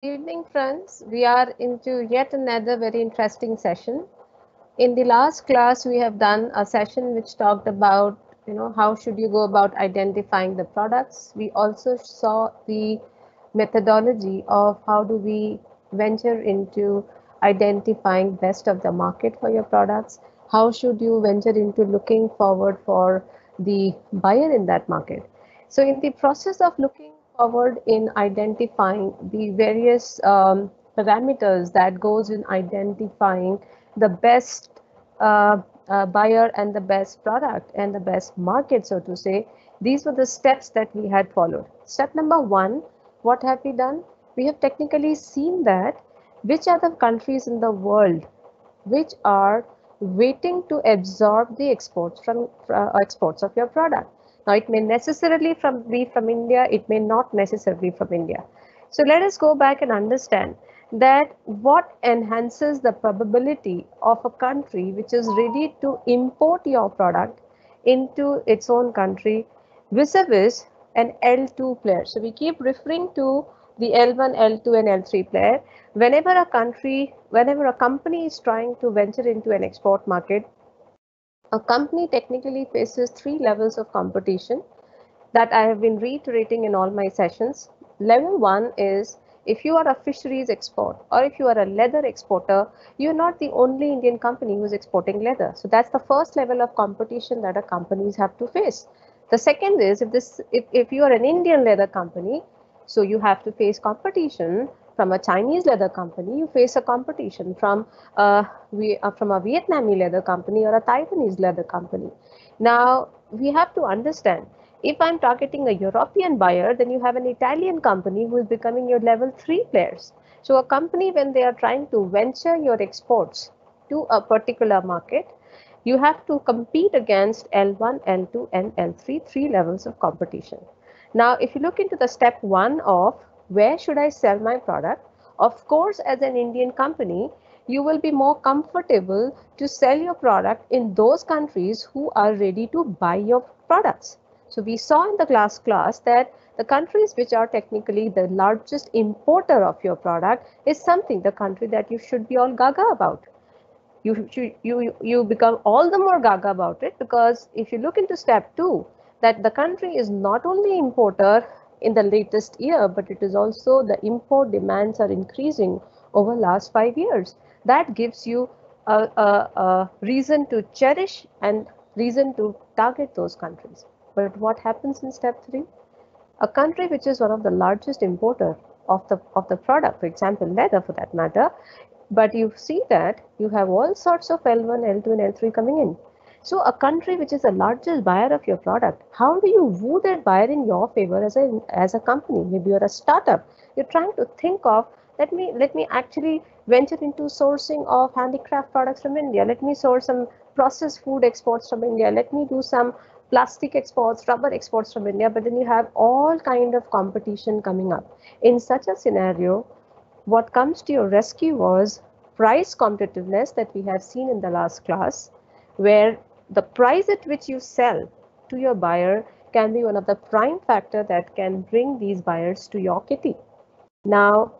Good evening, friends. We are into yet another very interesting session. In the last class, we have done a session which talked about, how should you go about identifying the products. We also saw the methodology of how do we venture into identifying best of the market for your products. How should you venture into looking forward for the buyer in that market? So in the process of looking forward in identifying the various parameters that goes in identifying the best buyer and the best product and the best market, so to say, these were the steps that we had followed. Step number one, what have we done? We have technically seen that which are the countries in the world which are waiting to absorb the exports of your product. Now, it may necessarily be from India, it may not necessarily from India. So let us go back and understand that what enhances the probability of a country which is ready to import your product into its own country vis-a-vis an L2 player. So we keep referring to the L1, L2 and L3 player. Whenever a company is trying to venture into an export market, a company technically faces three levels of competition that I have been reiterating in all my sessions. Level one is if you are a fisheries export or if you are a leather exporter, you're not the only Indian company who's exporting leather. So that's the first level of competition that a companies have to face. The second is if you are an Indian leather company, so you have to face competition from a Chinese leather company, you face a competition from a Vietnamese leather company or a Taiwanese leather company. Now, we have to understand if I'm targeting a European buyer, then you have an Italian company who is becoming your level 3 players. So a company, when they are trying to venture your exports to a particular market, you have to compete against L1, L2, and L3, three levels of competition. Now, if you look into the step one of where should I sell my product, of course, as an Indian company, you will be more comfortable to sell your product in those countries who are ready to buy your products. So we saw in the last class that the countries which are technically the largest importer of your product is something, the country that you should be all gaga about. You become all the more gaga about it because if you look into step two, that the country is not only importer in the latest year, but it is also the import demands are increasing over last 5 years. That gives you a reason to cherish and reason to target those countries. But what happens in step three? A country which is one of the largest importer of the product, for example, leather for that matter, but you see that you have all sorts of L1, L2, and L3 coming in. So a country which is the largest buyer of your product, how do you woo that buyer in your favor as a company? Maybe you're a startup. You're trying to think of let me actually venture into sourcing of handicraft products from India. Let me source some processed food exports from India. Let me do some plastic exports, rubber exports from India. But then you have all kind of competition coming up. In such a scenario, what comes to your rescue was price competitiveness that we have seen in the last class, where the price at which you sell to your buyer can be one of the prime factor that can bring these buyers to your kitty. Now,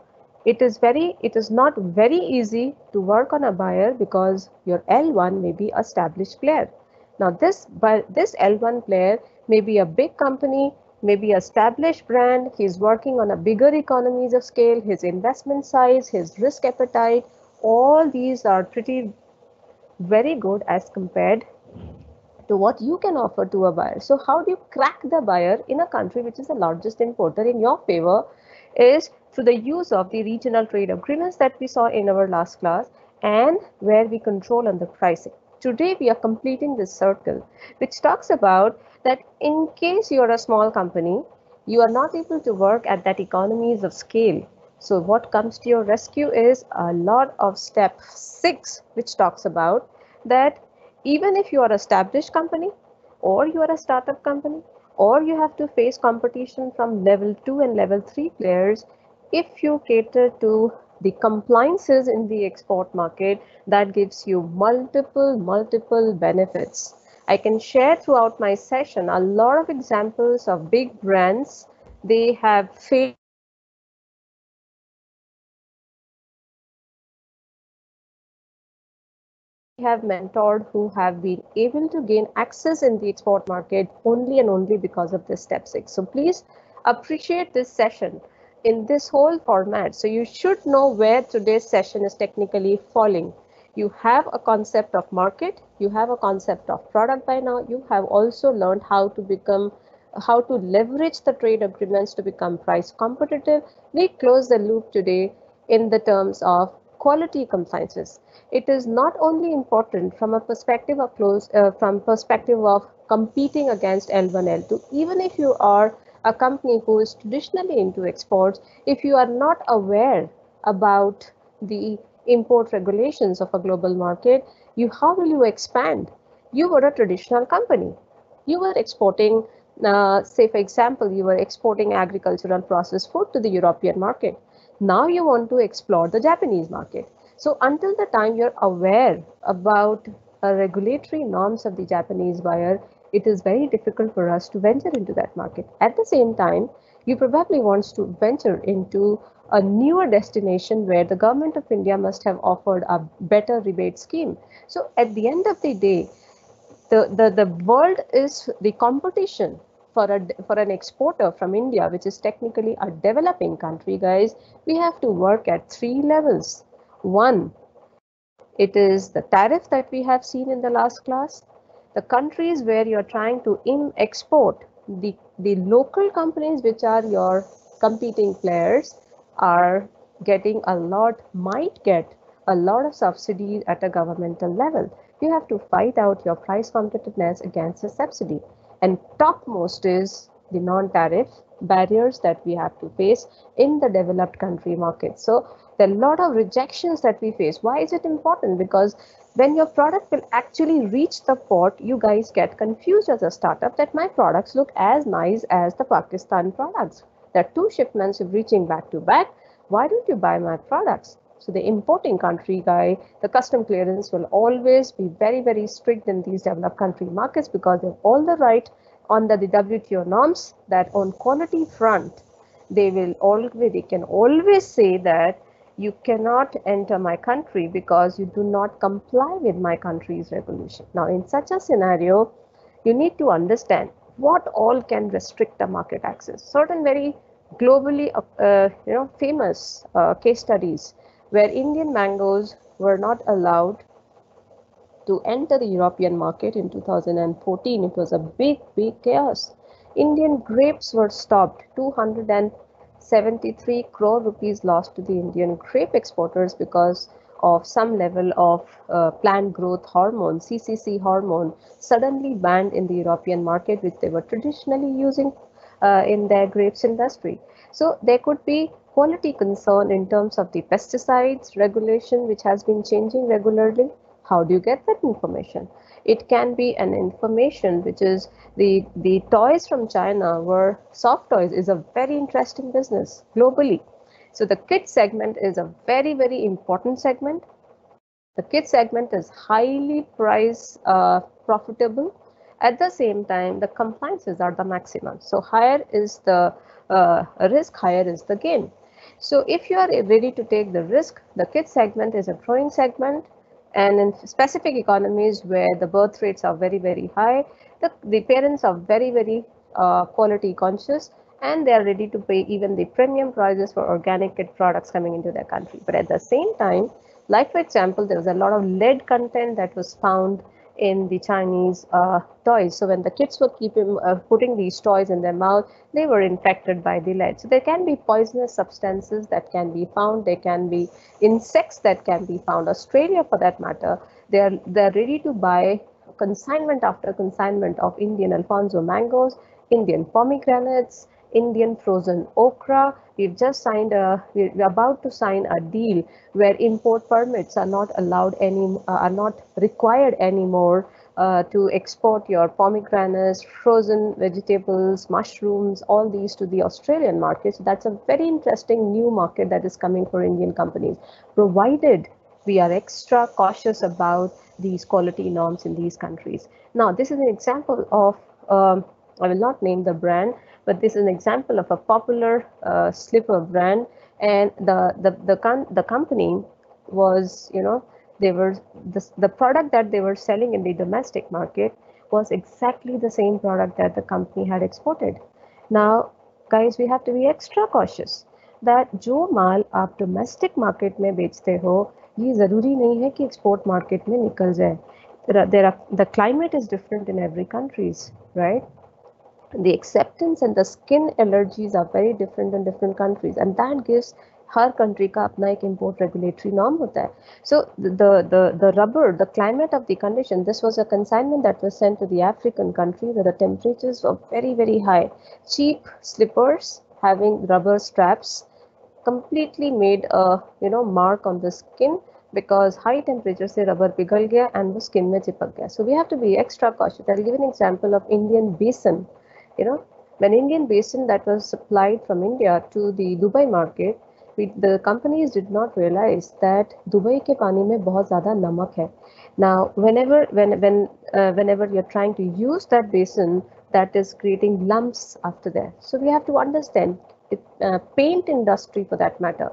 it is not very easy to work on a buyer because your L1 may be established player. Now, this L1 player may be a big company, may be established brand. He's working on a bigger economies of scale. His investment size, his risk appetite, all these are pretty very good as compared to what you can offer to a buyer. So how do you crack the buyer in a country which is the largest importer in your favor is through the use of the regional trade agreements that we saw in our last class and where we control on the pricing. Today we are completing this circle which talks about that in case you are a small company, you are not able to work at that economies of scale. So what comes to your rescue is a lot of step 6 which talks about that even if you are an established company or you are a startup company or you have to face competition from level 2 and level 3 players, if you cater to the compliances in the export market, that gives you multiple benefits. I can share throughout my session a lot of examples of big brands. They have failed have mentored who have been able to gain access in the export market only and only because of this step 6. So please appreciate this session in this whole format. So you should know where today's session is technically falling. You have a concept of market, you have a concept of product by now, you have also learned how to leverage the trade agreements to become price competitive. We close the loop today in the terms of quality compliances. It is not only important from a perspective of from perspective of competing against L1, L2. Even if you are a company who is traditionally into exports, if you are not aware about the import regulations of a global market, how will you expand? You were a traditional company. You were exporting, say for example, you were exporting agricultural processed food to the European market. Now you want to explore the Japanese market. So until the time you're aware about regulatory norms of the Japanese buyer, it is very difficult for us to venture into that market. At the same time, you probably wants to venture into a newer destination where the government of India must have offered a better rebate scheme. So at the end of the day, the world is the competition for an exporter from India, which is technically a developing country, guys. We have to work at 3 levels. One, it is the tariff that we have seen in the last class. The countries where you're trying to export, the local companies which are your competing players are getting might get a lot of subsidies at a governmental level. You have to fight out your price competitiveness against the subsidy. And topmost is the non-tariff barriers that we have to face in the developed country market. So there are a lot of rejections that we face. Why is it important? Because when your product will actually reach the port, you guys get confused as a startup that my products look as nice as the Pakistan products. There are two shipments reaching back to back. Why don't you buy my products? So the importing country guy, the custom clearance will always be very, very strict in these developed country markets because they have all the right under the WTO norms that on quality front, they can always say that you cannot enter my country because you do not comply with my country's regulation. Now, in such a scenario, you need to understand what all can restrict the market access. Certain very globally famous case studies where Indian mangoes were not allowed to enter the European market in 2014. It was a big, big chaos. Indian grapes were stopped. 273 crore rupees lost to the Indian grape exporters because of some level of plant growth hormone, CCC hormone, suddenly banned in the European market, which they were traditionally using in their grapes industry. So there could be quality concern in terms of the pesticides regulation, which has been changing regularly. How do you get that information? It can be an information which is the toys from China were soft toys is a very interesting business globally. So the kids segment is a very, very important segment. The kids segment is highly price profitable. At the same time, the compliances are the maximum. So higher is the risk, higher is the gain. So if you are ready to take the risk, the kids segment is a growing segment. And in specific economies where the birth rates are very, very high, the parents are very, very quality conscious and they are ready to pay even the premium prices for organic kid products coming into their country. But at the same time, like for example, there was a lot of lead content that was found in the Chinese toys. So when the kids were putting these toys in their mouth, they were infected by the lead. So there can be poisonous substances that can be found. There can be insects that can be found. Australia, for that matter, they're ready to buy consignment after consignment of Indian Alfonso mangoes, Indian pomegranates, Indian frozen okra. We're about to sign a deal where import permits are not are not required anymore to export your pomegranates, frozen vegetables, mushrooms, all these to the Australian market. So that's a very interesting new market that is coming for Indian companies, provided we are extra cautious about these quality norms in these countries. Now, this is an example of, I will not name the brand, but this is an example of a popular slipper brand, and the company was, they were the product that they were selling in the domestic market was exactly the same product that the company had exported. Now, guys, we have to be extra cautious that जो माल आप domestic market में बेचते हो ये ज़रूरी नहीं है कि export market में निकल जाए. The climate is different in every countries, right? The acceptance and the skin allergies are very different in different countries, and that gives her country का अपना एक import regulatory norm होता है. So the rubber, the climate of the condition, this was a consignment that was sent to the African country where the temperatures were very high. Cheap slippers having rubber straps completely made a mark on the skin because high temperature से rubber पिघल गया and वो skin में चिपक गया. So we have to be extra cautious. I'll give an example of Indian basin. When Indian basin that was supplied from India to the Dubai market, the companies did not realize that Dubai के पानी में बहुत ज़्यादा नमक है. Now, whenever you're trying to use that basin, that is creating lumps after that. So we have to understand paint industry for that matter.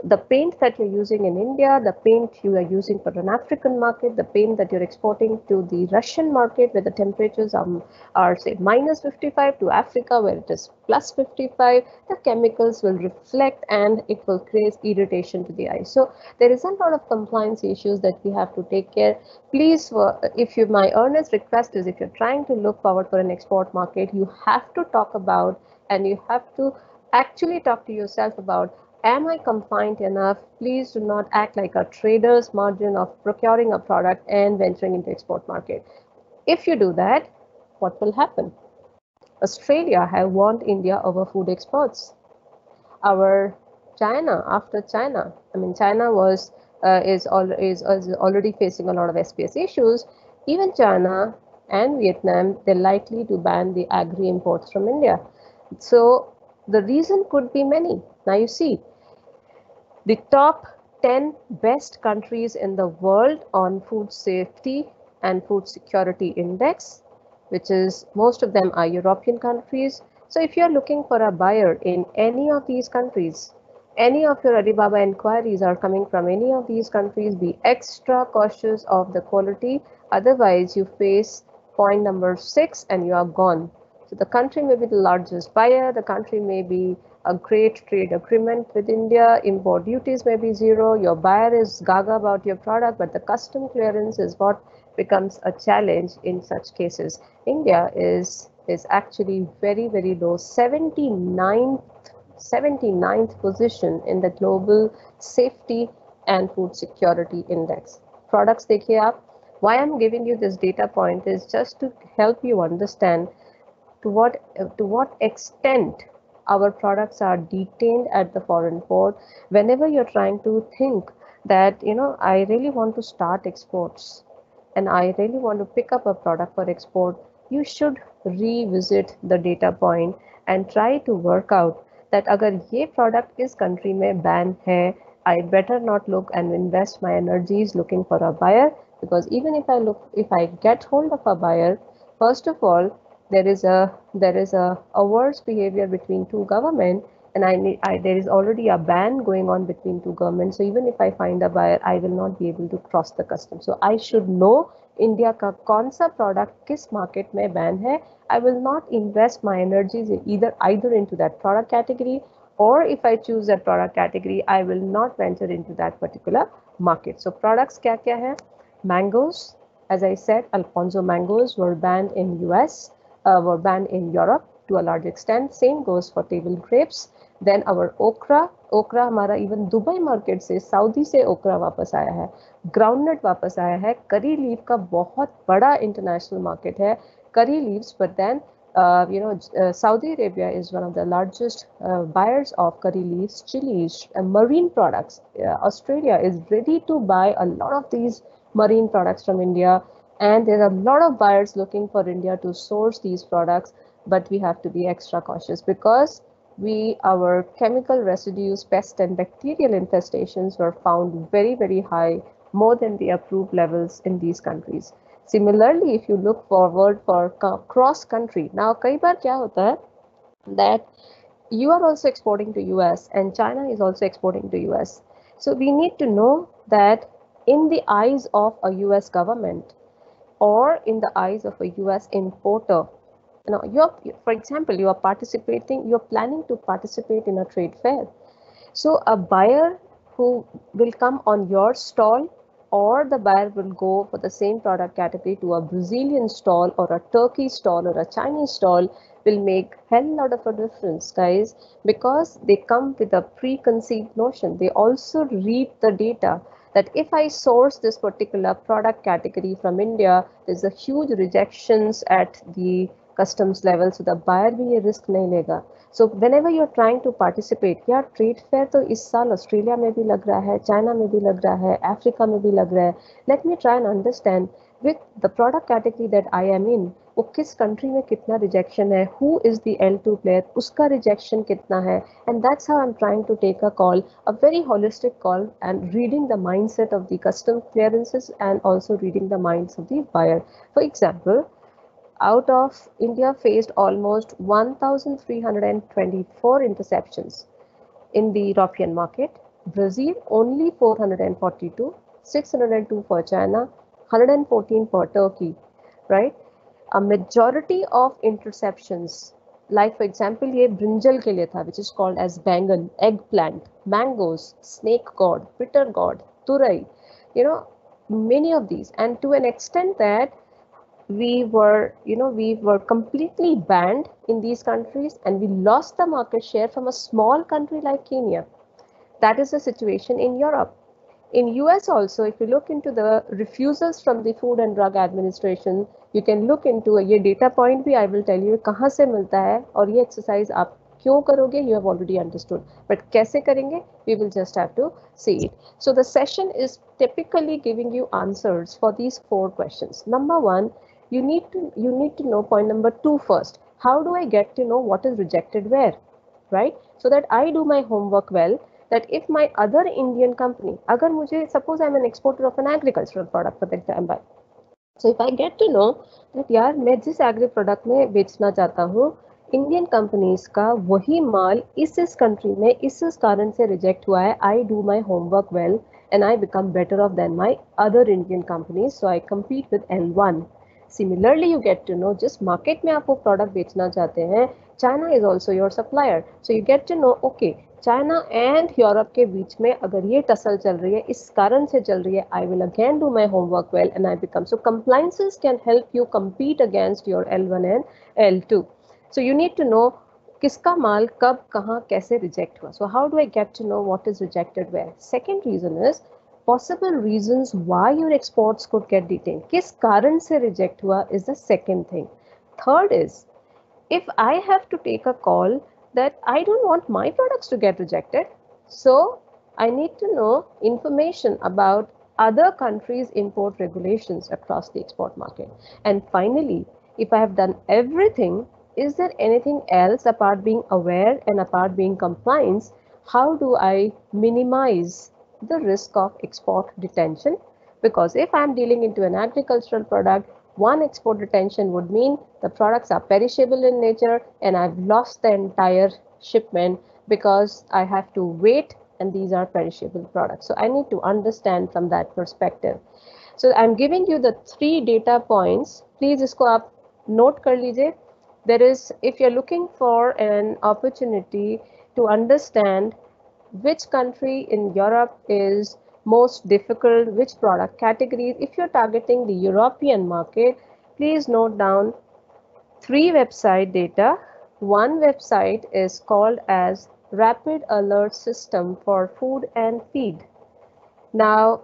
The paint that you're using in India, the paint you are using for an African market, the paint that you're exporting to the Russian market where the temperatures are say minus 55 to Africa where it is plus 55, the chemicals will reflect and it will create irritation to the eye. So there is a lot of compliance issues that we have to take care. Please, my earnest request is if you're trying to look forward for an export market, you have to talk about and you have to actually talk to yourself about, am I compliant enough? Please do not act like a trader's margin of procuring a product and venturing into export market. If you do that, what will happen? Australia have warned India over food exports. After China, I mean, China is already facing a lot of SPS issues. Even China and Vietnam, they're likely to ban the agri imports from India. So the reason could be many. Now you see, the top 10 best countries in the world on food safety and food security index, which is most of them are European countries. So if you're looking for a buyer in any of these countries, any of your Alibaba inquiries are coming from any of these countries, be extra cautious of the quality. Otherwise, you face point number 6 and you are gone. So the country may be the largest buyer, the country may be a great trade agreement with India, import duties may be zero, your buyer is gaga about your product, but the custom clearance is what becomes a challenge in such cases. India is actually very low, 79th position in the global safety and food security index. Products देखिए आप, why I'm giving you this data point is just to help you understand to what extent our products are detained at the foreign port. Whenever you're trying to think that I really want to start exports and I really want to pick up a product for export, you should revisit the data point and try to work out that अगर ये product इस country में ban है, I better not look and invest my energies looking for a buyer, because even if I get hold of a buyer, first of all, there is a worse behavior between two governments, and there is already a ban going on between two governments. So even if I find a buyer, I will not be able to cross the customs. So I should know India का कौन सा product किस market में ban है. I will not invest my energies either into that product category, or if I choose that product category, I will not venture into that particular market. So products क्या क्या है? Mangoes, as I said, Alfonso mangoes were banned in US. Were banned in Europe to a large extent. Same goes for table grapes. Then our okra हमारा even Dubai market से, Saudi से okra वापस आया है, groundnut वापस आया है, curry leaf का बहुत बड़ा international market है, curry leaves, but then Saudi Arabia is one of the largest buyers of curry leaves, chilies, and marine products. Australia is ready to buy a lot of these marine products from India. And there are a lot of buyers looking for India to source these products, but we have to be extra cautious because our chemical residues, pest and bacterial infestations were found very high, more than the approved levels in these countries. Similarly, if you look forward for cross country, now कई बार क्या होता है that you are also exporting to US and China is also exporting to US. So we need to know that in the eyes of a US government or in the eyes of a US importer. Now, for example, you're planning to participate in a trade fair. So a buyer who will come on your stall, or the buyer will go for the same product category to a Brazilian stall or a Turkey stall or a Chinese stall, will make hell lot of a difference, guys, because they come with a preconceived notion. They also read the data that if I source this particular product category from India, there's a huge rejections at the customs level, so the buyer भी ये risk नहीं लेगा. So whenever you're trying to participate, यार trade fair तो इस साल Australia में भी लग रहा है, चाइना में भी लग रहा है, अफ्रीका में भी लग रहा है. Let me try and understand with the product category that I am in, वो किस कंट्री में कितना रिजेक्शन है, who is the L2 player, उसका रिजेक्शन कितना है, and that's how I'm trying to take a call, a very holistic call, and reading the mindset of the custom clearances and also reading the minds of the buyer. For example, out of India faced almost 1,324 interceptions in the European market. Brazil only 442, 602 for China, 114 for Turkey, right? A majority of interceptions, like for example, ये brinjal के लिए था, which is called as bangan, eggplant, mangoes, snake gourd, bitter gourd, turai, many of these, and to an extent that we were completely banned in these countries, and we lost the market share from a small country like Kenya. That is the situation in Europe. In US also, if you look into the refusals from the Food and Drug Administration, you can look into ये data point भी I will tell you कहाँ से मिलता है, और ये exercise आप क्यों करोगे, you have already understood. But कैसे करेंगे, we will just have to see it. So the session is typically giving you answers for these 4 questions. Number 1, you need to know point number 2 first. How do I get to know what is rejected where, right? So that I do my homework well, that if my other Indian company, अगर मुझे, suppose I'm an exporter of an agricultural product for example, so if I get to know that यार मैं जिस agri product में बेचना चाहता हूँ, Indian companies का वही माल इस कंट्री में इस कारण से रिजेक्ट हुआ है, I do my homework well and I become better off than my other Indian companies, so I compete with L1. Similarly, you get to know जिस मार्केट में आप वो प्रोडक्ट बेचना चाहते हैं, China is also your supplier, so you get to know okay China and Europe के बीच में अगर ये टसल चल रही है, इस कारण से चल रही है, I will again do my homework well and I become, so compliances can help you compete against your L1 and L2. So you need to know किसका माल कब कहाँ कैसे रिजेक्ट हुआ. So how do I get to know what is rejected where? Second reason is possible reasons why your exports could get detained. किस कारण से reject हुआ is the second thing. Third is, if I have to take a call that I don't want my products to get rejected, so I need to know information about other countries' import regulations across the export market. And finally, if I have done everything, is there anything else apart being aware and apart being compliance? How do I minimize the risk of export detention? Because if I'm dealing into an agricultural product, one export detention would mean the products are perishable in nature and I've lost the entire shipment because I have to wait, and these are perishable products. So I need to understand from that perspective. So I'm giving you the 3 data points. Please isko aap note kar lijiye. There is, if you're looking for an opportunity to understand which country in Europe is most difficult, which product categories, if you're targeting the European market, please note down 3 website data. One website is called as Rapid Alert System for Food and Feed. Now,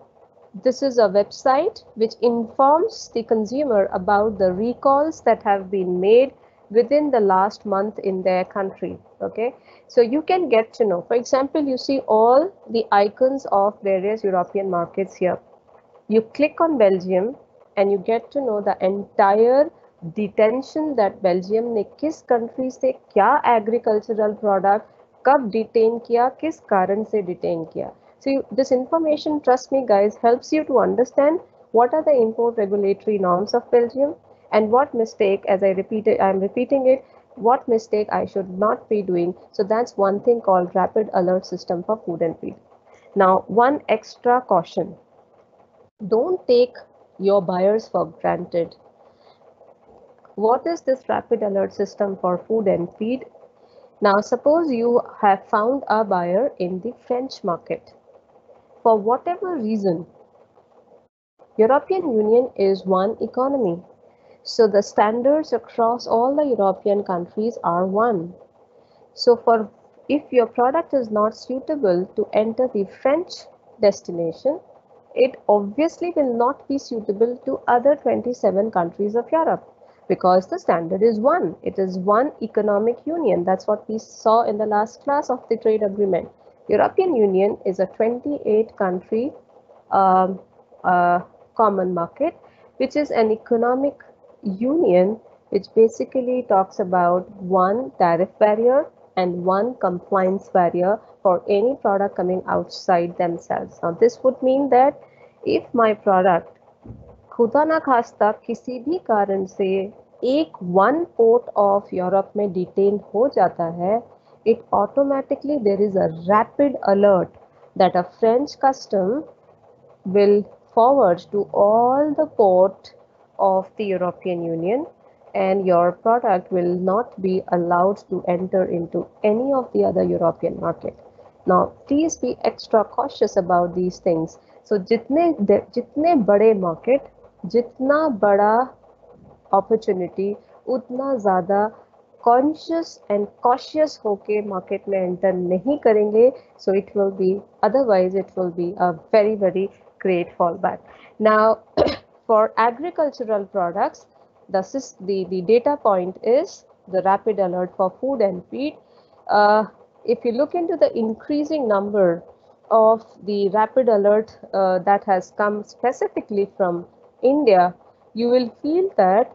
this is a website which informs the consumer about the recalls that have been made within the last month in their country. Okay, so you can get to know, for example, you see all the icons of various European markets here. You click on Belgium and you get to know the entire detention that Belgium ने किस country से क्या agricultural product कब detain किया, किस कारण से detain किया. So this information, trust me guys, helps you to understand what are the import regulatory norms of Belgium and what mistake, as I'm repeating it, what mistake I should not be doing. So that's one thing called Rapid Alert System for Food and Feed. Now, one extra caution. Don't take your buyers for granted. What is this rapid alert system for food and feed? Now, suppose you have found a buyer in the French market. For whatever reason, European Union is one economy. So the standards across all the European countries are one. So for if your product is not suitable to enter the French destination, it obviously will not be suitable to other 27 countries of Europe because the standard is one. It is one economic union. That's what we saw in the last class of the trade agreement. European Union is a 28 country um, uh, common market, which is an economic union which basically talks about one tariff barrier and one compliance barrier for any product coming outside themselves. Now, this would mean that if my product खुदा ना खास्ता किसी भी कारण से एक one port of Europe में detain हो जाता है, it automatically there is a rapid alert that a French custom will forward to all the port of the European Union, and your product will not be allowed to enter into any of the other European market. Now, please be extra cautious about these things. So, जितने बड़े market, जितना बड़ा opportunity उतना ज़्यादा conscious and cautious होके market में enter नहीं करेंगे so it will be otherwise it will be a very very great fallback. Now, for agricultural products, the data point is the rapid alert for food and feed. If you look into the increasing number of the rapid alert that has come specifically from India, you will feel that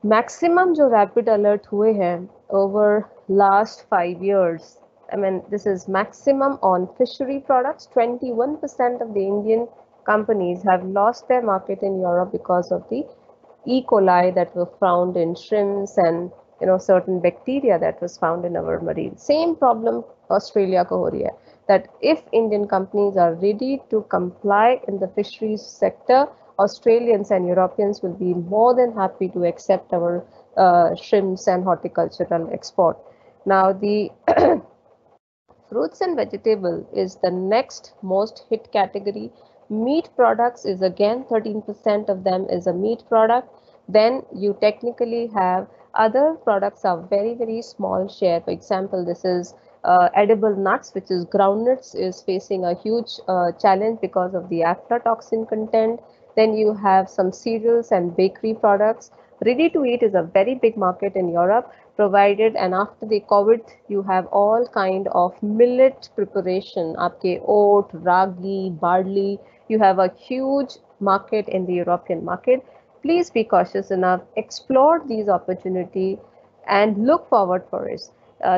maximum जो rapid alert हुए हैं over last 5 years. I mean, this is maximum on fishery products. 21% of the Indian companies have lost their market in Europe because of the E. coli that were found in shrimps and certain bacteria that was found in our marine. Same problem Australia ko ho rahi hai, that if Indian companies are ready to comply in the fisheries sector, Australians and Europeans will be more than happy to accept our shrimps and horticultural export. Now, the fruits and vegetable is the next most hit category. Meat products is again 13% of them is a meat product. Then you technically have other products are very small share. For example, this is edible nuts, which is groundnuts, is facing a huge challenge because of the aflatoxin content. Then you have some cereals and bakery products. Ready to eat is a very big market in Europe, provided, and after the COVID, you have all kind of millet preparation, आपके oat, ragi, barley. You have a huge market in the European market. Please be cautious enough, explore these opportunity, and look forward for it.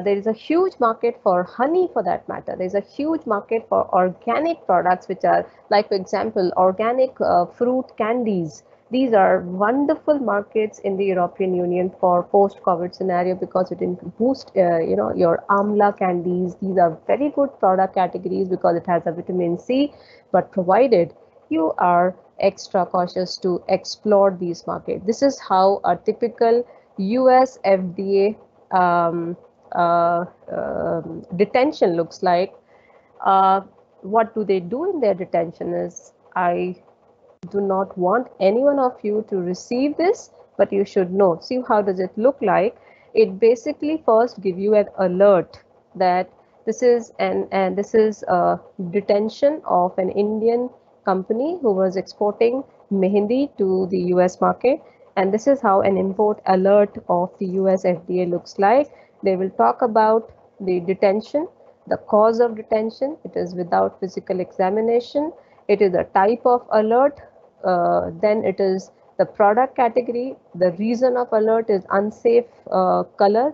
There is a huge market for honey for that matter. There's a huge market for organic products, which are like, for example, organic fruit candies. These are wonderful markets in the European Union for post-COVID scenario because it can boost, your amla candies. These are very good product categories because it has a vitamin C, but provided you are extra cautious to explore these markets. This is how a typical US FDA detention looks like. What do they do in their detention is, I do not want any one of you to receive this, but you should know. See, how does it look like? It basically first give you an alert that this is and this is a detention of an Indian company who was exporting mehendi to the US market, and this is how an import alert of the US FDA looks like. They will talk about the detention, the cause of detention. It is without physical examination. It is a type of alert. Then it is the product category. The reason of alert is unsafe color.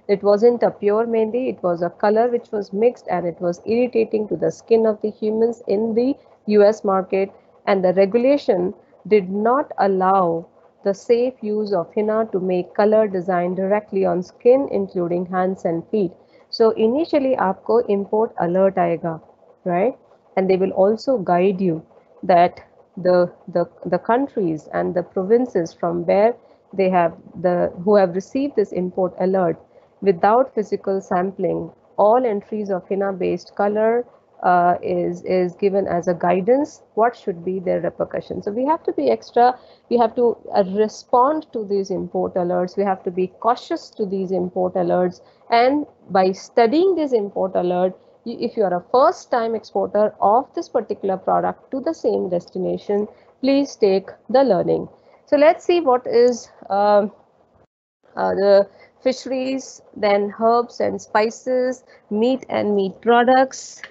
It wasn't a pure mehndi, it was a color which was mixed and it was irritating to the skin of the humans in the US market, and the regulation did not allow the safe use of henna to make color design directly on skin, including hands and feet. So initially आपको import alert आएगा, right? And they will also guide you that the countries and the provinces from where they have the who have received this import alert without physical sampling. All entries of HINA based color is given as a guidance what should be their repercussion. So we have to be extra, we have to respond to these import alerts, we have to be cautious to these import alerts, and by studying this import alert, if you are a first time exporter of this particular product to the same destination, please take the learning. So let's see what is the fisheries, then herbs and spices, meat and meat products.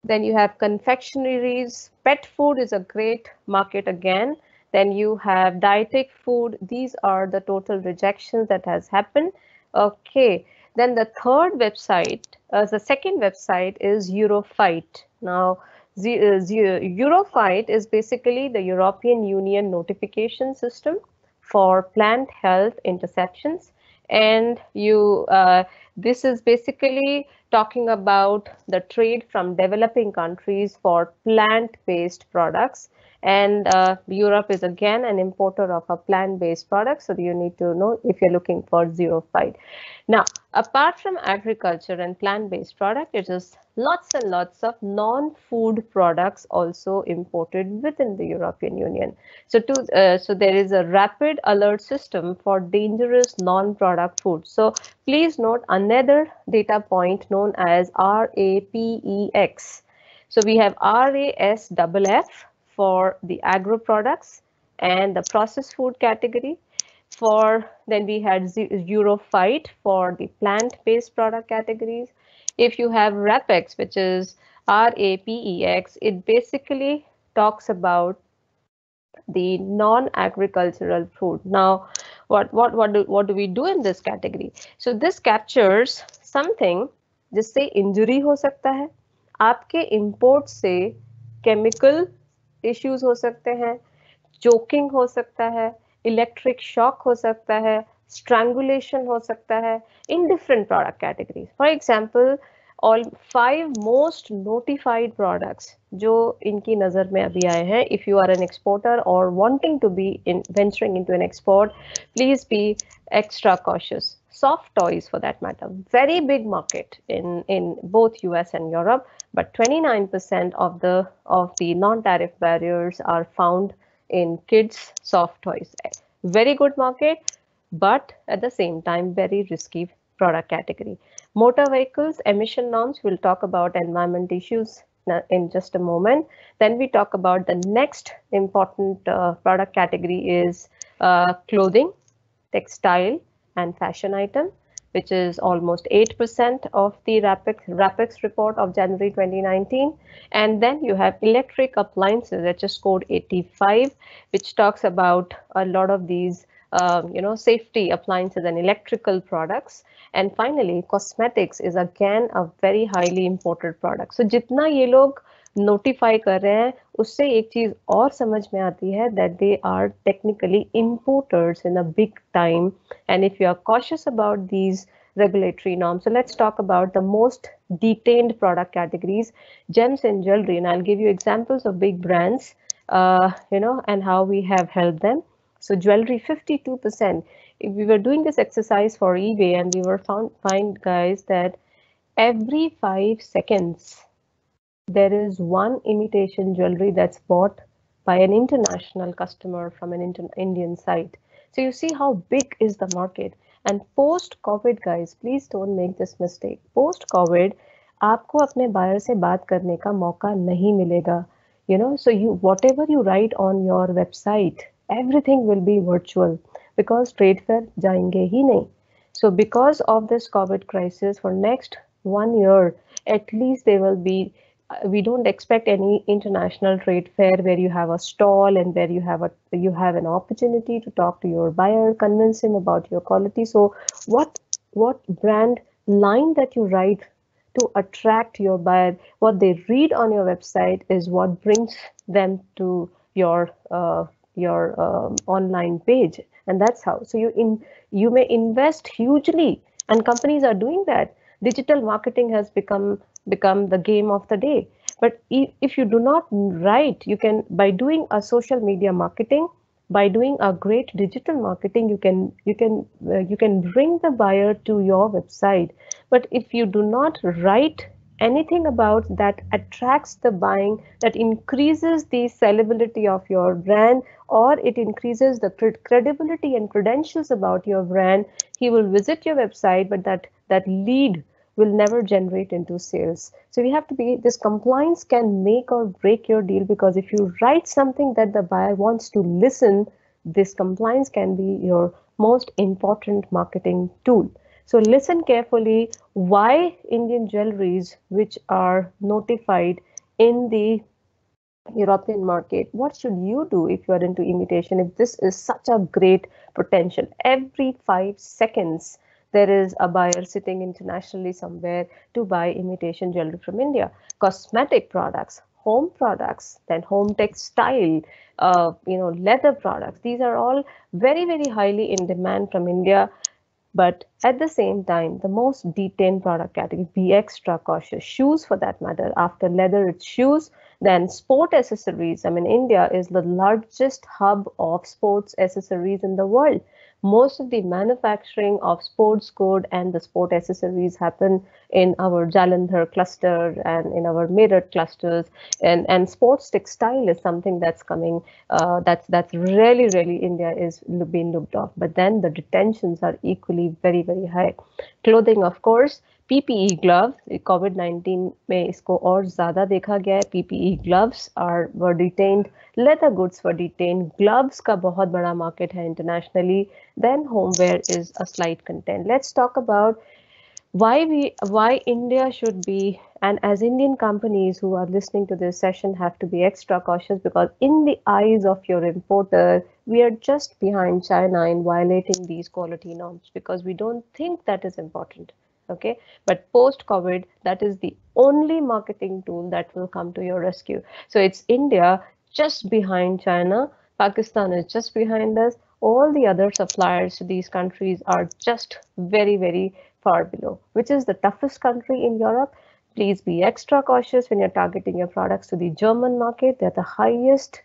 Then you have confectionaries. Pet food is a great market again. Then you have dietetic food. These are the total rejections that has happened. Okay. Then the third website, the second website is Eurofight. Now, Eurofight is basically the European Union notification system for plant health interceptions, and this is basically talking about the trade from developing countries for plant-based products. And Europe is again an importer of a plant-based product, so you need to know if you're looking for zero fight. Now, apart from agriculture and plant-based product, it is lots and lots of non-food products also imported within the European Union. So there is a rapid alert system for dangerous non-product food. So please note another data point known as RAPEX. So we have RASFF for the agro products and the processed food category. Then we had Eurofight for the plant-based product categories. If you have RAPEX, which is RAPEX, it basically talks about the non-agricultural food. Now, what do we do in this category? So this captures something जिससे injury हो सकता है, आपके import से chemical issues हो सकते हैं, choking हो सकता है, इलेक्ट्रिक शॉक हो सकता है, strangulation हो सकता है in different product categories. For example, all 5 most notified products जो इनकी नज़र में अभी आए हैं, if you are an exporter or wanting to be venturing into an export, please be extra cautious. Soft toys for that matter, very big market in both US and Europe, but 29% of the non-tariff barriers are found in kids soft toys. Very good market, but at the same time very risky product category. Motor vehicles emission norms, we'll talk about environment issues in just a moment. Then we talk about the next important product category is clothing, textile and fashion item, which is almost 8% of the RAPEX report of January 2019. And then you have electric appliances, HS code 85, which talks about a lot of these safety appliances and electrical products. And finally, cosmetics is again a very highly imported product. So जितना ये लोग notify कर रहे हैं, उससे एक चीज और समझ में आती है that they are technically importers in a big time. And if you are cautious about these regulatory norms, so let's talk about the most detained product categories, gems and jewelry, and I'll give you examples of big brands, and how we have helped them. So jewelry, 52%. If we were doing this exercise for eBay, and we were find guys that every 5 seconds there is one imitation jewelry that's bought by an international customer from an Indian site. So you see how big is the market. And post-COVID, guys, please don't make this mistake. Post-COVID, आपको अपने buyer से बात करने का मौका नहीं मिलेगा. So whatever you write on your website, everything will be virtual because trade fair जाएंगे ही नहीं. So because of this COVID crisis, for next 1 year, at least there will be, we don't expect any international trade fair where you have a stall and where you have an opportunity to talk to your buyer, convince him about your quality. So what brand line that you write to attract your buyer, what they read on your website is what brings them to your online page, and that's how. So you may invest hugely, and companies are doing that. Digital marketing has become become the game of the day. But if you do not write, you can, by doing a social media marketing, by doing a great digital marketing, you can bring the buyer to your website. But if you do not write anything about that attracts the buying, that increases the sellability of your brand, or it increases the credibility and credentials about your brand, he will visit your website, but that lead will never generate into sales. So we have to be, this compliance can make or break your deal, because if you write something that the buyer wants to listen, this compliance can be your most important marketing tool. So listen carefully why Indian jewelries which are notified in the European market, what should you do if you are into imitation? If this is such a great potential, every 5 seconds there is a buyer sitting internationally somewhere to buy imitation jewelry from India. Cosmetic products, home products, then home textile, leather products. These are all very, very highly in demand from India. But at the same time, the most detained product category, be extra cautious. Shoes, for that matter, after leather, it's shoes. Then sport accessories. I mean, India is the largest hub of sports accessories in the world. Most of the manufacturing of sports code and the sport accessories happen in our Jalandhar cluster and in our Meerut clusters. And sports textile is something that's coming. That's really, really India is being looked off. But then the detentions are equally very, very high. Clothing, of course. PPE gloves, COVID-19 में इसको और ज़्यादा देखा गया है. PPE gloves were detained, leather goods were detained, gloves का बहुत बड़ा market है internationally. Then homeware is a slight content. Let's talk about why India should be, and as Indian companies who are listening to this session have to be extra cautious, because in the eyes of your importer, we are just behind China in violating these quality norms because we don't think that is important. Okay, but post COVID, that is the only marketing tool that will come to your rescue. So it's India just behind China, Pakistan is just behind us, all the other suppliers to these countries are just very, very far below. Which is the toughest country in Europe? Please be extra cautious when you're targeting your products to the German market. They're the highest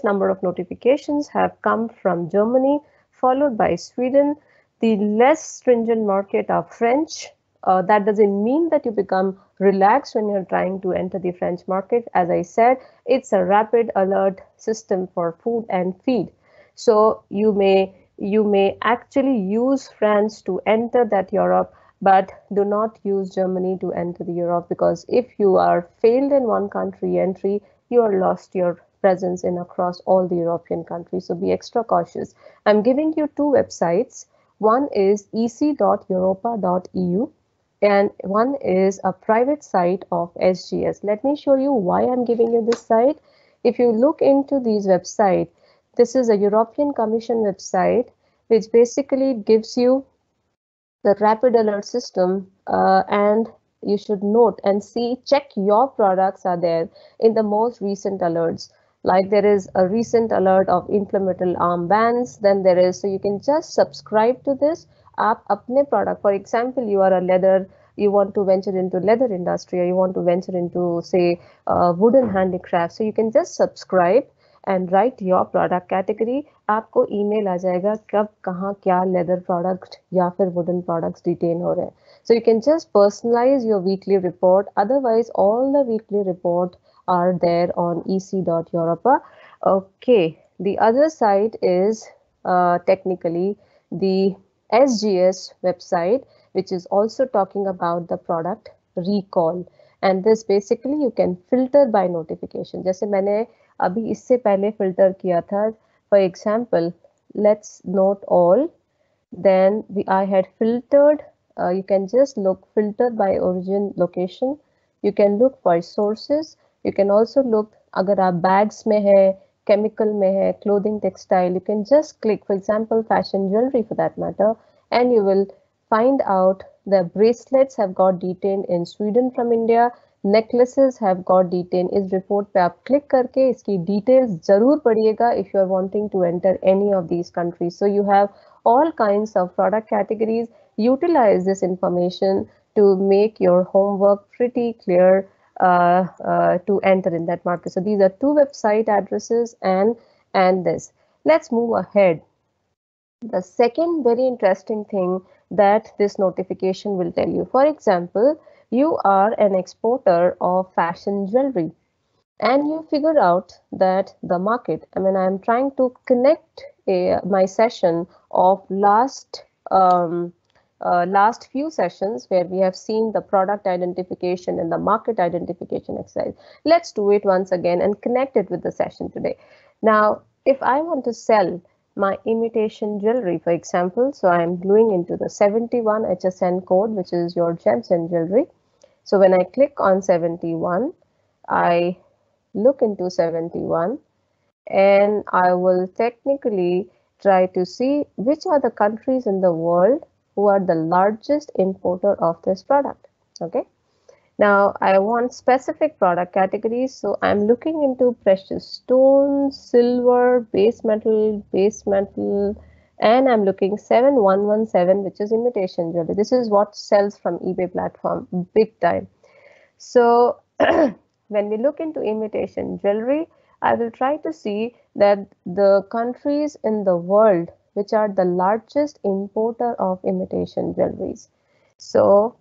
number of notifications have come from Germany, followed by Sweden. The less stringent market are French. That doesn't mean that you become relaxed when you're trying to enter the French market. As I said, it's a rapid alert system for food and feed. So you may actually use France to enter that Europe, but do not use Germany to enter the Europe, because if you are failed in one country entry, you are lost your presence in across all the European countries. So be extra cautious. I'm giving you two websites. One is ec.europa.eu and one is a private site of SGS. Let me show you why I'm giving you this site. If you look into these websites, this is a European Commission website, which basically gives you the rapid alert system, and you should note and see, check your products are there in the most recent alerts. Like there is a recent alert of inflammatory armbands, then there is, so you can just subscribe to this. आप अपने product, for example, you are a leather, you want to venture into leather industry, or you want to venture into say wooden handicraft, so you can just subscribe and write your product category. आपको email आ जाएगा कब कहाँ क्या leather product या फिर wooden products detain हो रहे हैं. So you can just personalize your weekly report. Otherwise, all the weekly report are there on ec.europa. Okay, the other site is technically the SGS website, which is also talking about the product recall. And this basically you can filter by notification. जैसे मैंने अभी इससे पहले filter किया था. For example, let's note all. Then I had filtered. You can just look filter by origin location. You can look for sources. You can also look अगर आप bags में है, chemical में है, clothing, textile. You can just click, for example, fashion jewelry for that matter, and you will find out the bracelets have got detained in Sweden from India. Necklaces have got detained. इस report पे आप click करके इसकी details जरूर पढ़िएगा if you are wanting to enter any of these countries. So you have all kinds of product categories. Utilize this information to make your homework pretty clear to enter in that market. So these are two website addresses and this. Let's move ahead. The second very interesting thing that this notification will tell you, for example, you are an exporter of fashion jewelry and you figure out that the market, I'm trying to connect my session of last few sessions where we have seen the product identification and the market identification exercise. Let's do it once again and connect it with the session today. Now, if I want to sell my imitation jewelry, for example, so I'm gluing into the 71 HSN code, which is your gems and jewelry. So when I click on 71, I look into 71 and I will technically try to see which are the countries in the world who are the largest importer of this product. Okay. Now I want specific product categories. So I'm looking into precious stones, silver, base metal, and I'm looking 7117, which is imitation jewelry. This is what sells from eBay platform big time. So when we look into imitation jewelry, I will try to see that the countries in the world which are the largest importer of imitation jewelries. So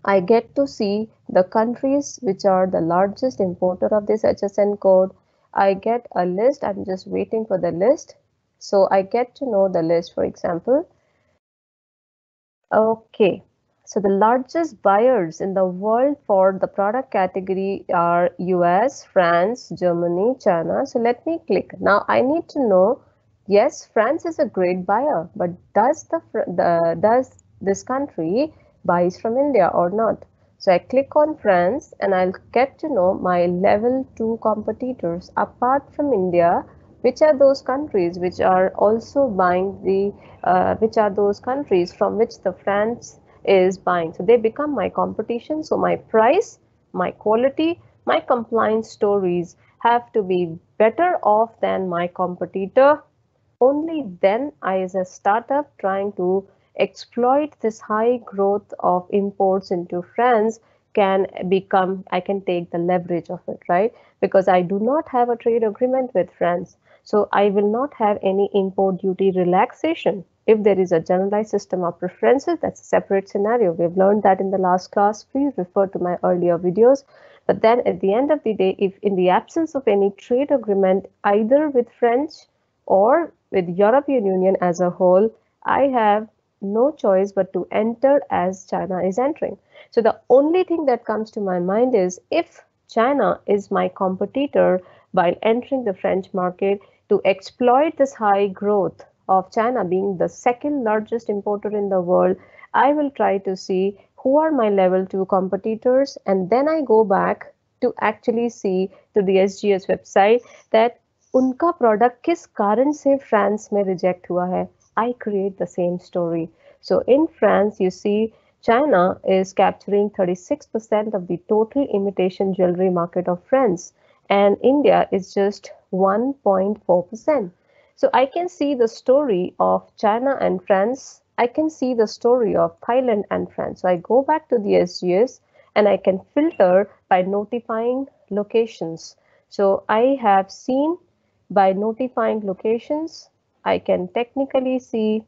I get to see the countries which are the largest importer of this HSN code. I get a list. I'm just waiting for the list. So I get to know the list, for example. Okay. So the largest buyers in the world for the product category are US, France, Germany, China. So let me click. Now I need to know, yes, France is a great buyer, but does this country buys from India or not? So I click on France and I'll get to know my level 2 competitors apart from India. Which are those countries which are also buying which are those countries from which the France is buying? So they become my competition. So my price, my quality, my compliance stories have to be better off than my competitor. Only then I, as a startup trying to exploit this high growth of imports into France, I can take the leverage of it, right? Because I do not have a trade agreement with France. So I will not have any import duty relaxation. If there is a generalized system of preferences, that's a separate scenario. We've learned that in the last class. Please refer to my earlier videos. But then at the end of the day, if in the absence of any trade agreement, either with French or with European Union as a whole, I have no choice but to enter as China is entering. So the only thing that comes to my mind is if China is my competitor while entering the French market, to exploit this high growth of China being the second largest importer in the world, I will try to see who are my level 2 competitors, and then I go back to actually see to the SGS website that उनका product किस कारण से France में reject हुआ है. I create the same story. So in France, you see China is capturing 36% of the total imitation jewelry market of France, and India is just 1.4%. So I can see the story of China and France. I can see the story of Thailand and France. So I go back to the SGS and I can filter by notifying locations. So I have seen by notifying locations, I can technically see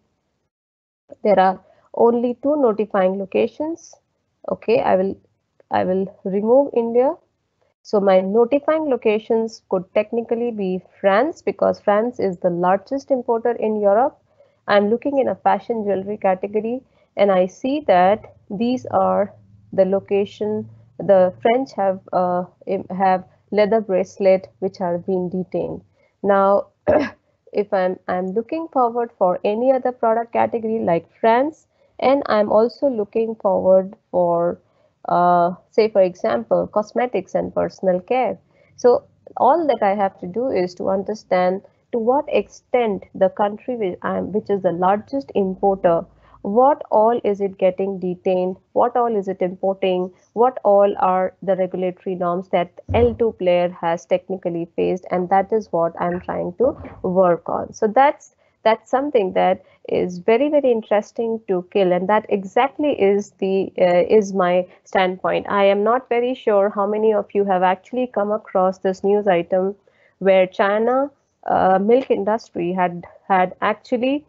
there are only 2 notifying locations. Okay, I will remove India. So my notifying locations could technically be France because France is the largest importer in Europe. I'm looking in a fashion jewelry category and I see that these are the location. The French have leather bracelet which are being detained. Now, if I'm looking forward for any other product category like France, and I'm also looking forward for say for example cosmetics and personal care. So all that I have to do is to understand to what extent the country which is the largest importer, what all is it getting detained, what all is it importing, what all are the regulatory norms that L2 player has technically faced, and that is what I'm trying to work on. So that's that's something that is very, very interesting to kill, and that exactly is my standpoint. I am not very sure how many of you have actually come across this news item where China milk industry had actually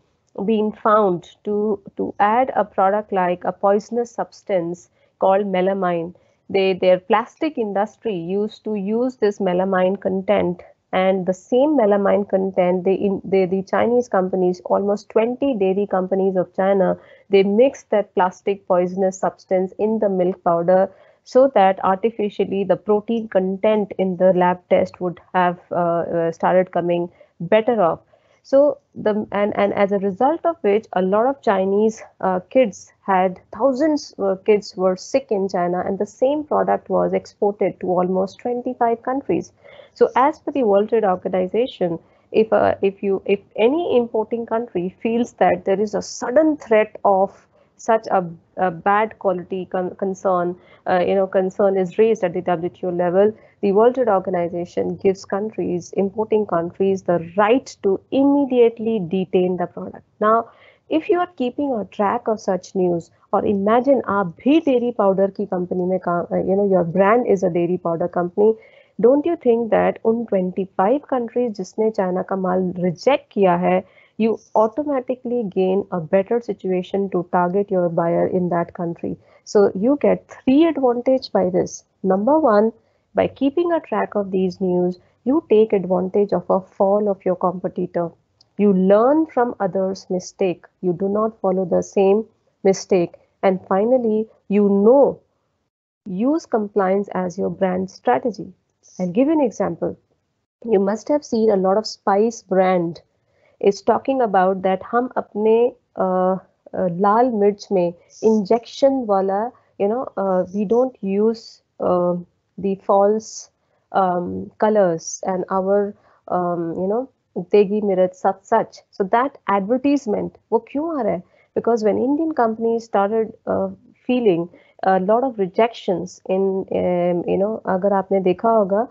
been found to add a product like a poisonous substance called melamine. Their plastic industry used to use this melamine content, and the same melamine content the Chinese companies, almost 20 dairy companies of China, they mixed that plastic poisonous substance in the milk powder so that artificially the protein content in the lab test would have started coming better off. So and as a result of which, a lot of Chinese kids had thousands kids were sick in China, and the same product was exported to almost 25 countries. So as per the World Trade Organization, if any importing country feels that there is a sudden threat of such a bad quality concern, concern is raised at the WTO level, the World Trade Organization gives countries, importing countries, the right to immediately detain the product. Now, if you are keeping a track of such news, or imagine आप भी dairy powder की company में your brand is a dairy powder company, don't you think that उन 25 countries जिसने China का माल reject किया है, you automatically gain a better situation to target your buyer in that country. So you get three advantage by this. Number one, by keeping a track of these news, you take advantage of a fall of your competitor. You learn from others' mistake. You do not follow the same mistake. And finally, you know, use compliance as your brand strategy. I'll give you an example. You must have seen a lot of spice brand is talking about that हम अपने लाल मिर्च में injection वाला, we don't use the false colors and our देगी मिर्च such. So that advertisement वो क्यों आ रहा है? Because when Indian companies started feeling a lot of rejections in अगर आपने देखा होगा,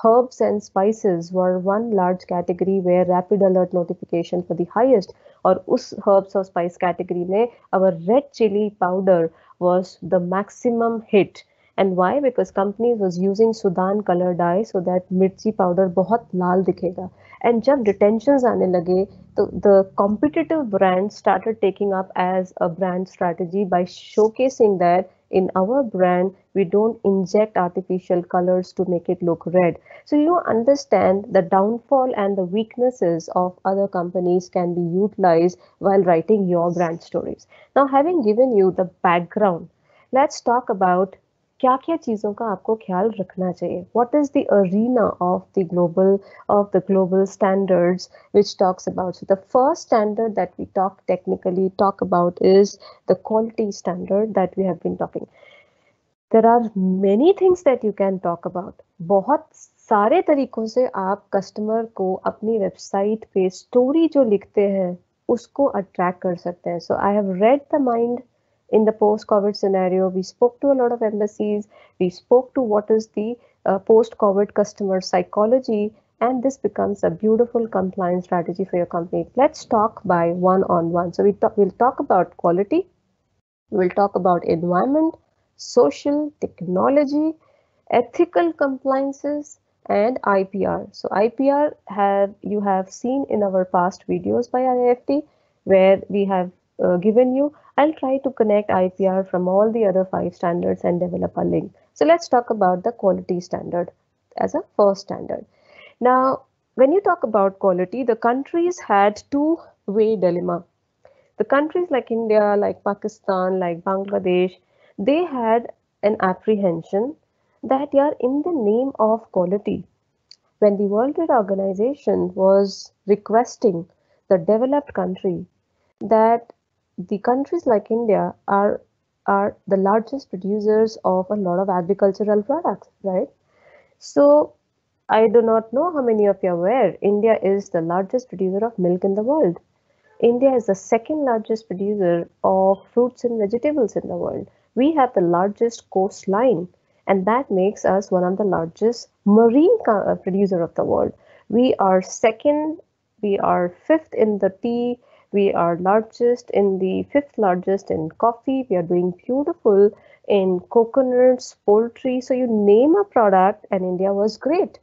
herbs and spices were one large category where rapid alert notification for the highest, और उस herbs और spice category में our red chili powder was the maximum hit. And why? Because companies was using Sudan color dye so that मिर्ची powder बहुत लाल दिखेगा. And जब detentions आने लगे, तो the competitive brands started taking up as a brand strategy by showcasing that in our brand, we don't inject artificial colors to make it look red. So you understand the downfall and the weaknesses of other companies can be utilized while writing your brand stories. Now, having given you the background, let's talk about क्या क्या चीजों का आपको ख्याल रखना चाहिए. What is the arena of the global standards which talks about? So the first standard that we talk about is the quality standard that we have been talking. There are many things that you can talk about. बहुत सारे तरीकों से आप customer को अपनी website पे story जो लिखते हैं उसको अट्रैक्ट कर सकते हैं. So I have read the mind in the post-COVID scenario. We spoke to a lot of embassies. We spoke to what is the post-COVID customer psychology, and this becomes a beautiful compliance strategy for your company. Let's talk by one-on-one. So we'll talk about quality. We'll talk about environment, social, technology, ethical compliances, and IPR. So IPR you have seen in our past videos by IIFT where we have given you. I'll try to connect IPR from all the other 5 standards and develop a link. So let's talk about the quality standard as a first standard. Now, when you talk about quality, the countries had two-way dilemma. The countries like India, like Pakistan, like Bangladesh, they had an apprehension that in the name of quality, when the World Trade Organization was requesting the developed country that the countries like India are the largest producers of a lot of agricultural products, right? So I do not know how many of you are aware, India is the largest producer of milk in the world. India is the second largest producer of fruits and vegetables in the world. We have the largest coastline, and that makes us one of the largest marine producer of the world. We are second We are fifth in the tea. We are largest in the fifth largest in coffee. We are doing beautiful in coconuts, poultry. So you name a product, and India was great.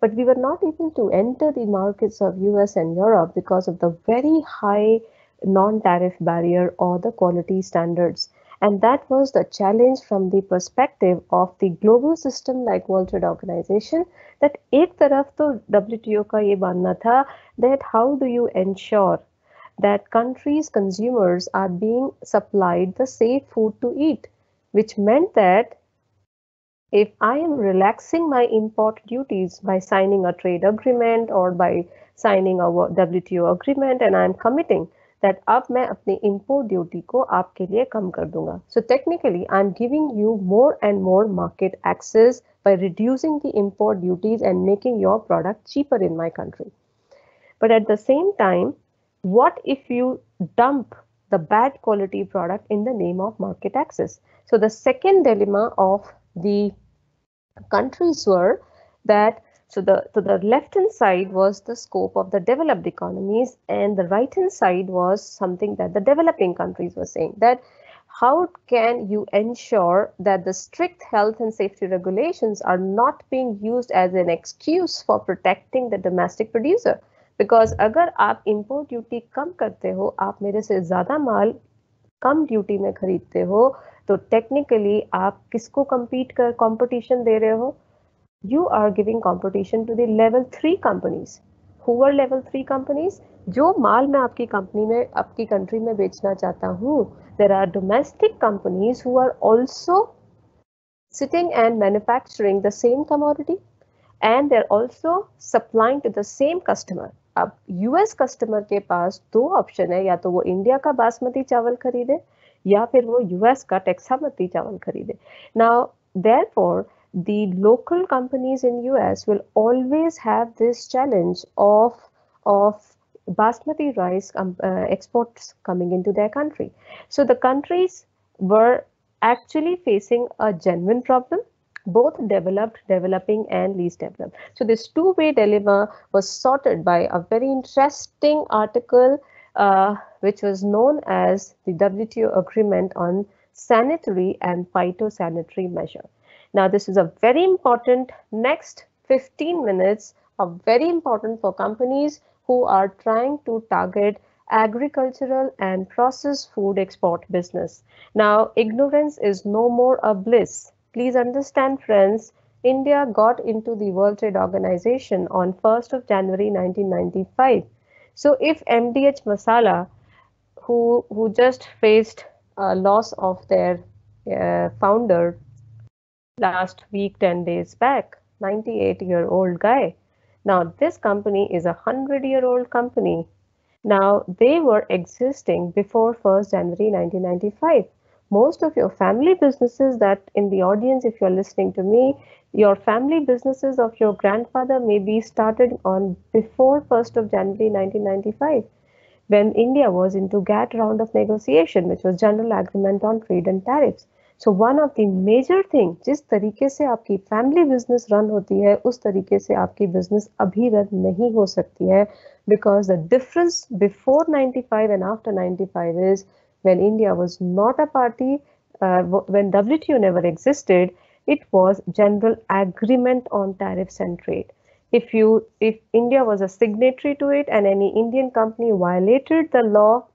But we were not able to enter the markets of US and Europe because of the very high non-tariff barrier or the quality standards. And that was the challenge from the perspective of the global system like World Trade Organization, that एक तरफ तो WTO का ये मानना था that how do you ensure that countries' consumers are being supplied the safe food to eat, which meant that if I am relaxing my import duties by signing a trade agreement or by signing a WTO agreement, and I am committing that अब मैं अपनी import duty को आपके लिए कम कर दूंगा. So technically I am giving you more and more market access by reducing the import duties and making your product cheaper in my country. But at the same time, what if you dump the bad quality product in the name of market access? So the second dilemma of the countries were that, so the left hand side was the scope of the developed economies, and the right hand side was something that the developing countries were saying, that how can you ensure that the strict health and safety regulations are not being used as an excuse for protecting the domestic producer? Because अगर आप import duty कम करते हो, आप मेरे से ज़्यादा माल कम duty में खरीदते हो, तो टेक्निकली आप किसको कंपटीशन दे रहे हो? You are giving competition to the level 3 companies. Who are level 3 companies? जो माल मैं आपकी कंपनी में, आपकी कंट्री में बेचना चाहता हूँ, there are domestic companies who are also sitting and manufacturing the same commodity, and they're also supplying to the same customer. अब यूएस कस्टमर के पास दो ऑप्शन है, या तो वो इंडिया का बासमती चावल खरीदे या फिर वो यूएस का टेक्सामती चावल खरीदे. Now therefore the local companies in US will always have this challenge of basmati rice exports coming into their country. So the countries were actually facing a genuine problem, both developed, developing, and least developed. So this two-way dilemma was sorted by a very interesting article which was known as the WTO Agreement on Sanitary and Phytosanitary Measure. Now this is a very important next 15 minutes of very important for companies who are trying to target agricultural and processed food export business. Now ignorance is no more a bliss. Please understand, friends, India got into the World Trade Organization on 1st of January 1995. So if MDH Masala, who just faced a loss of their founder last week, 10 days back, 98-year-old guy. Now this company is a 100-year-old company. Now they were existing before 1st January 1995. Most of your family businesses that in the audience, if you're listening to me, your family businesses of your grandfather may be started on before 1st of January 1995, when India was into GATT round of negotiation, which was General Agreement on Trade and Tariffs. So one of the major thing, जिस तरीके से आपकी family business run होती है, उस तरीके से आपकी बिजनेस अभी रन नहीं हो सकती है, because the difference before 95 and after 95 is when India was not a party, when WTO never existed, it was General Agreement on Tariffs and Trade. If India was a signatory to it and any Indian company violated the law,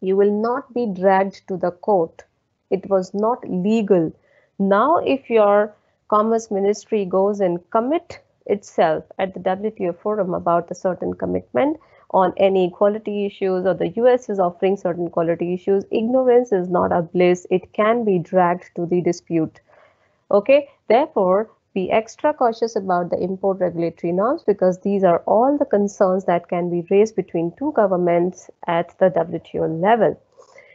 you will not be dragged to the court. It was not legal. Now, if your Commerce Ministry goes and commit itself at the WTO forum about a certain commitment on any quality issues, or the US is offering certain quality issues, ignorance is not a bliss. It can be dragged to the dispute. Okay, therefore, be extra cautious about the import regulatory norms, because these are all the concerns that can be raised between two governments at the WTO level.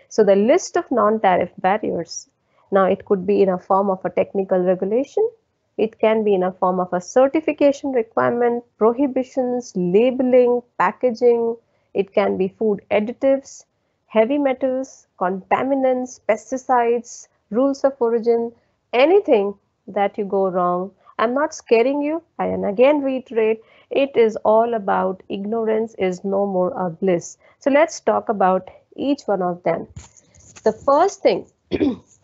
So the list of non-tariff barriers, now it could be in a form of a technical regulation, it can be in a form of a certification requirement, prohibitions, labeling, packaging, it can be food additives, heavy metals, contaminants, pesticides, rules of origin, anything that you go wrong. I'm not scaring you. I and again reiterate, it is all about ignorance is no more a bliss. So let's talk about each one of them. The first thing,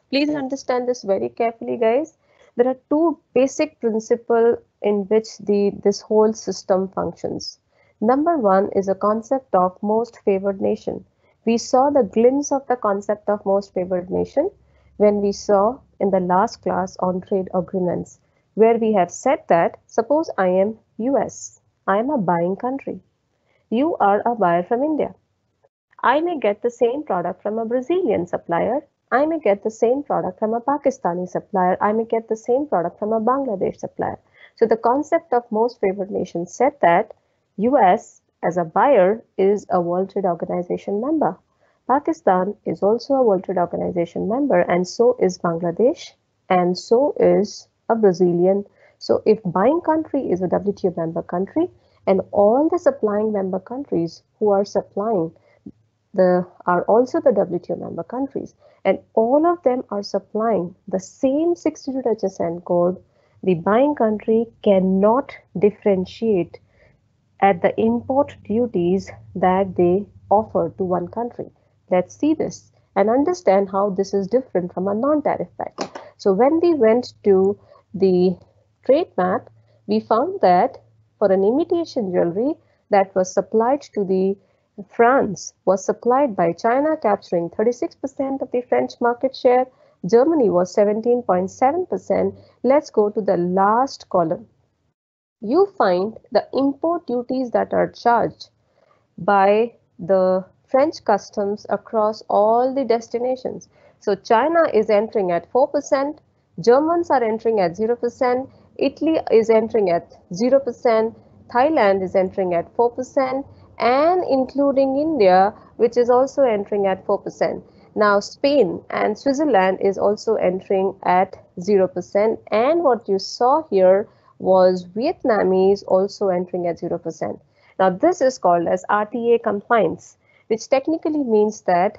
please understand this very carefully, guys. There are two basic principles in which this whole system functions. Number one is a concept of most favored nation. We saw the glimpse of the concept of most favored nation when we saw in the last class on trade agreements, where we have said that suppose I am US, I am a buying country. You are a buyer from India. I may get the same product from a Brazilian supplier. I may get the same product from a Pakistani supplier. I may get the same product from a Bangladesh supplier. So the concept of most favored nation said that US as a buyer is a World Trade Organization member. Pakistan is also a World Trade Organization member, and so is Bangladesh, and so is a Brazilian. So if buying country is a WTO member country, and all the supplying member countries who are supplying are also the WTO member countries, and all of them are supplying the same 62 HSN code, the buying country cannot differentiate at the import duties that they offer to one country. Let's see this and understand how this is different from a non-tariff pact. So when we went to the trade map, we found that for an imitation jewelry that was supplied to the France was supplied by China, capturing 36% of the French market share. Germany was 17.7%. Let's go to the last column. You find the import duties that are charged by the French customs across all the destinations. So China is entering at 4%, Germans are entering at 0%, Italy is entering at 0%, Thailand is entering at 4%, and including India, which is also entering at 4%. Now Spain and Switzerland is also entering at 0%, and what you saw here was Vietnamese also entering at 0%. Now this is called as RTA compliance, which technically means that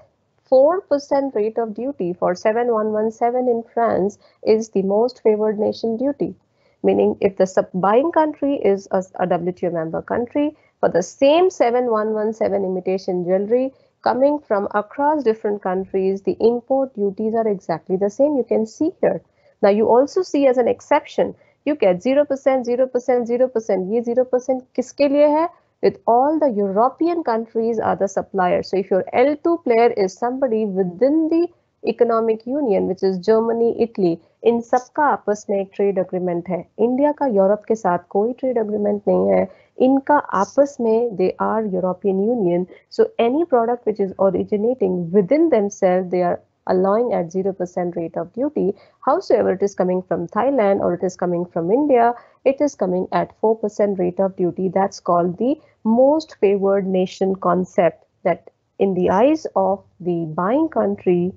4% rate of duty for 7117 in France is the most favored nation duty. Meaning if the buying country is a WTO member country, for the same 7117 imitation jewelry coming from across different countries, the import duties are exactly the same. You can see here. Now you also see as an exception, you get 0%, 0%, 0%. ये 0% किसके लिए है? With all the European countries are the suppliers. So if your L2 player is somebody within the economic union, which is Germany, Italy, इन सबका आपस में एक trade agreement है. India का यूरोप के साथ कोई ट्रेड अग्रीमेंट नहीं है. इनका आपस में they are European Union. So any product which is originating within themselves, they are allowing at 0% rate of duty. Howsoever it is coming from Thailand or it is coming from India, it is coming at 4% rate of duty. That's called the most favored nation concept, that in the eyes of the buying country,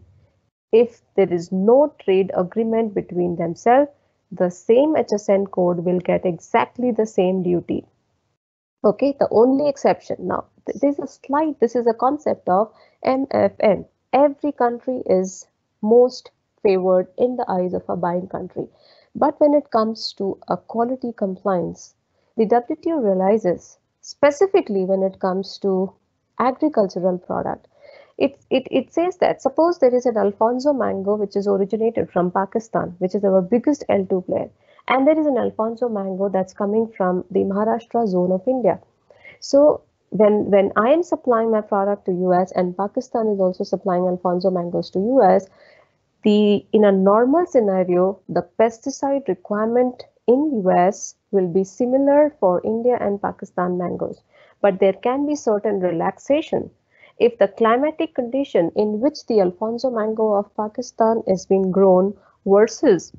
if there is no trade agreement between themselves, the same HSN code will get exactly the same duty. Okay, the only exception. Now, this is a concept of MFN. Every country is most favored in the eyes of a buying country. But when it comes to a quality compliance, the WTO realizes, specifically when it comes to agricultural product, it says that suppose there is an Alfonso mango which is originated from Pakistan, which is our biggest L2 player, and there is an Alfonso mango that's coming from the Maharashtra zone of India. So when I am supplying my product to US and Pakistan is also supplying Alfonso mangoes to US, in a normal scenario, the pesticide requirement in US will be similar for India and Pakistan mangoes, but there can be certain relaxation if the climatic condition in which the Alfonso mango of Pakistan is being grown versus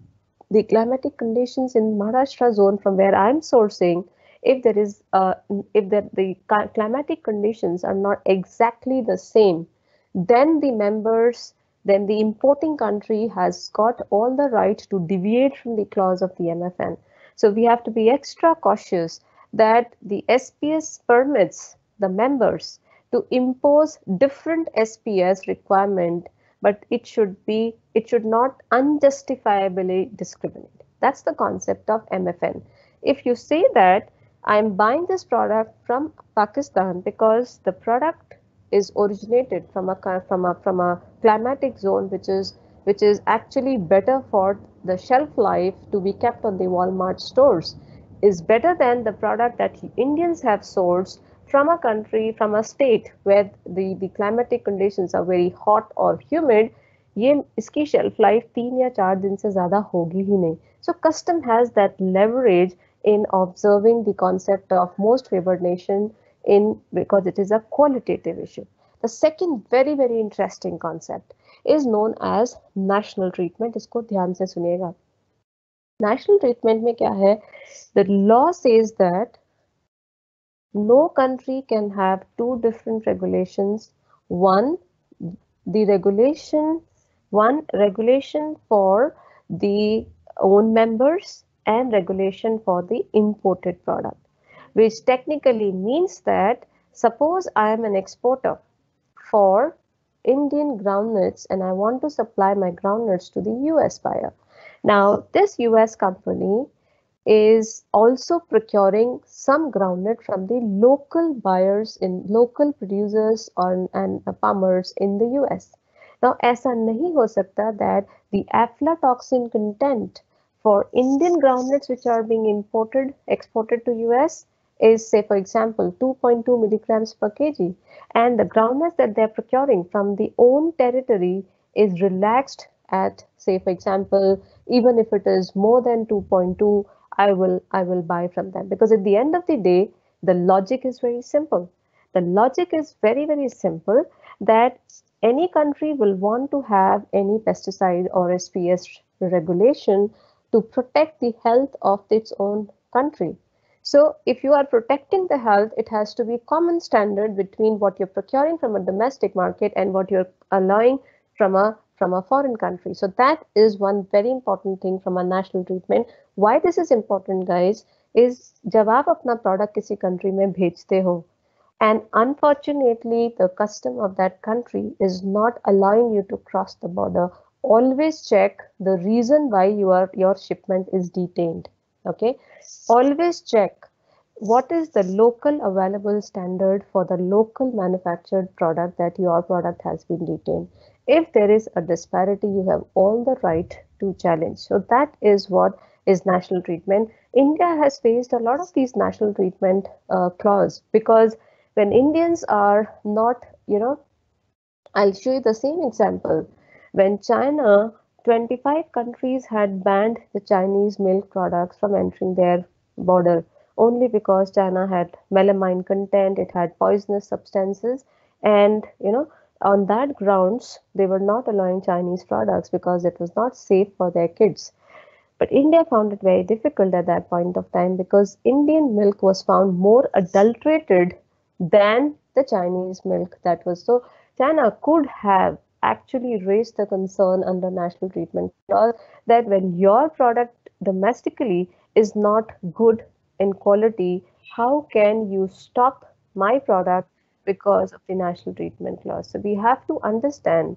the climatic conditions in Maharashtra zone from where I'm sourcing, if there is the climatic conditions are not exactly the same, then the importing country has got all the right to deviate from the clause of the MFN. So we have to be extra cautious that the SPS permits the members to impose different SPS requirement, but it should not unjustifiably discriminate. That's the concept of MFN. If you say that I'm buying this product from Pakistan because the product is originated from a climatic zone which is actually better for the shelf life to be kept on the Walmart stores, is better than the product that Indians have sourced from a country, from a state where the climatic conditions are very hot or humid, ये इसकी shelf life 3 या 4 दिन से ज़्यादा होगी ही नहीं. So custom has that leverage in observing the concept of most favored nation in because it is a qualitative issue. The second very interesting concept is known as national treatment. इसको ध्यान से सुनिएगा. National treatment में क्या है? The law says that no country can have two different regulations. One, the regulation, one regulation for the own members and regulation for the imported product, which technically means that suppose I am an exporter for Indian groundnuts and I want to supply my groundnuts to the US buyer. Now, this US company is also procuring some groundnut from the local buyers in local producers and farmers in the US. Now, ऐसा नहीं हो सकता that the aflatoxin content for Indian groundnuts which are being exported to US is, say, for example, 2.2 milligrams per kg, and the groundnuts that they're procuring from the own territory is relaxed at, say, for example, even if it is more than 2.2, I will buy from them, because at the end of the day, the logic is very simple. The logic is very simple, that any country will want to have any pesticide or SPS regulation to protect the health of its own country. So if you are protecting the health, it has to be common standard between what you're procuring from a domestic market and what you're allowing from a foreign country. So that is one very important thing from a national treatment. Why this is important, guys, is जब आप अपना product किसी country में भेजते हो, and unfortunately the custom of that country is not allowing you to cross the border, always check the reason why your shipment is detained. Okay, always check what is the local available standard for the local manufactured product that your product has been detained. If there is a disparity, you have all the right to challenge. So that is what is national treatment. India has faced a lot of these national treatment clause, because when Indians are not, I'll show you the same example. When China, 25 countries had banned the Chinese milk products from entering their border only because China had melamine content, it had poisonous substances, and on that grounds they were not allowing Chinese products because it was not safe for their kids. But India found it very difficult at that point of time because Indian milk was found more adulterated than the Chinese milk that was. So China could have actually raised the concern under national treatment clause that when your product domestically is not good in quality, how can you stop my product because of the national treatment clause? So we have to understand.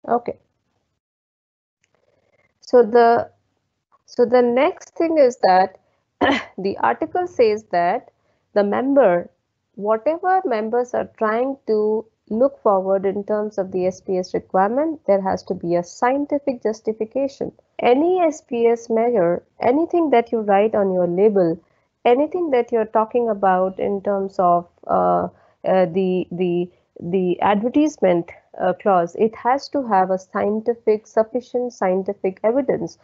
Okay. So the next thing is that the article says that the member, whatever members are trying to look forward in terms of the SPS requirement, there has to be a scientific justification. Any SPS measure, anything that you write on your label, anything that you're talking about in terms of uh, the the the advertisement clause, it has to have a sufficient scientific evidence,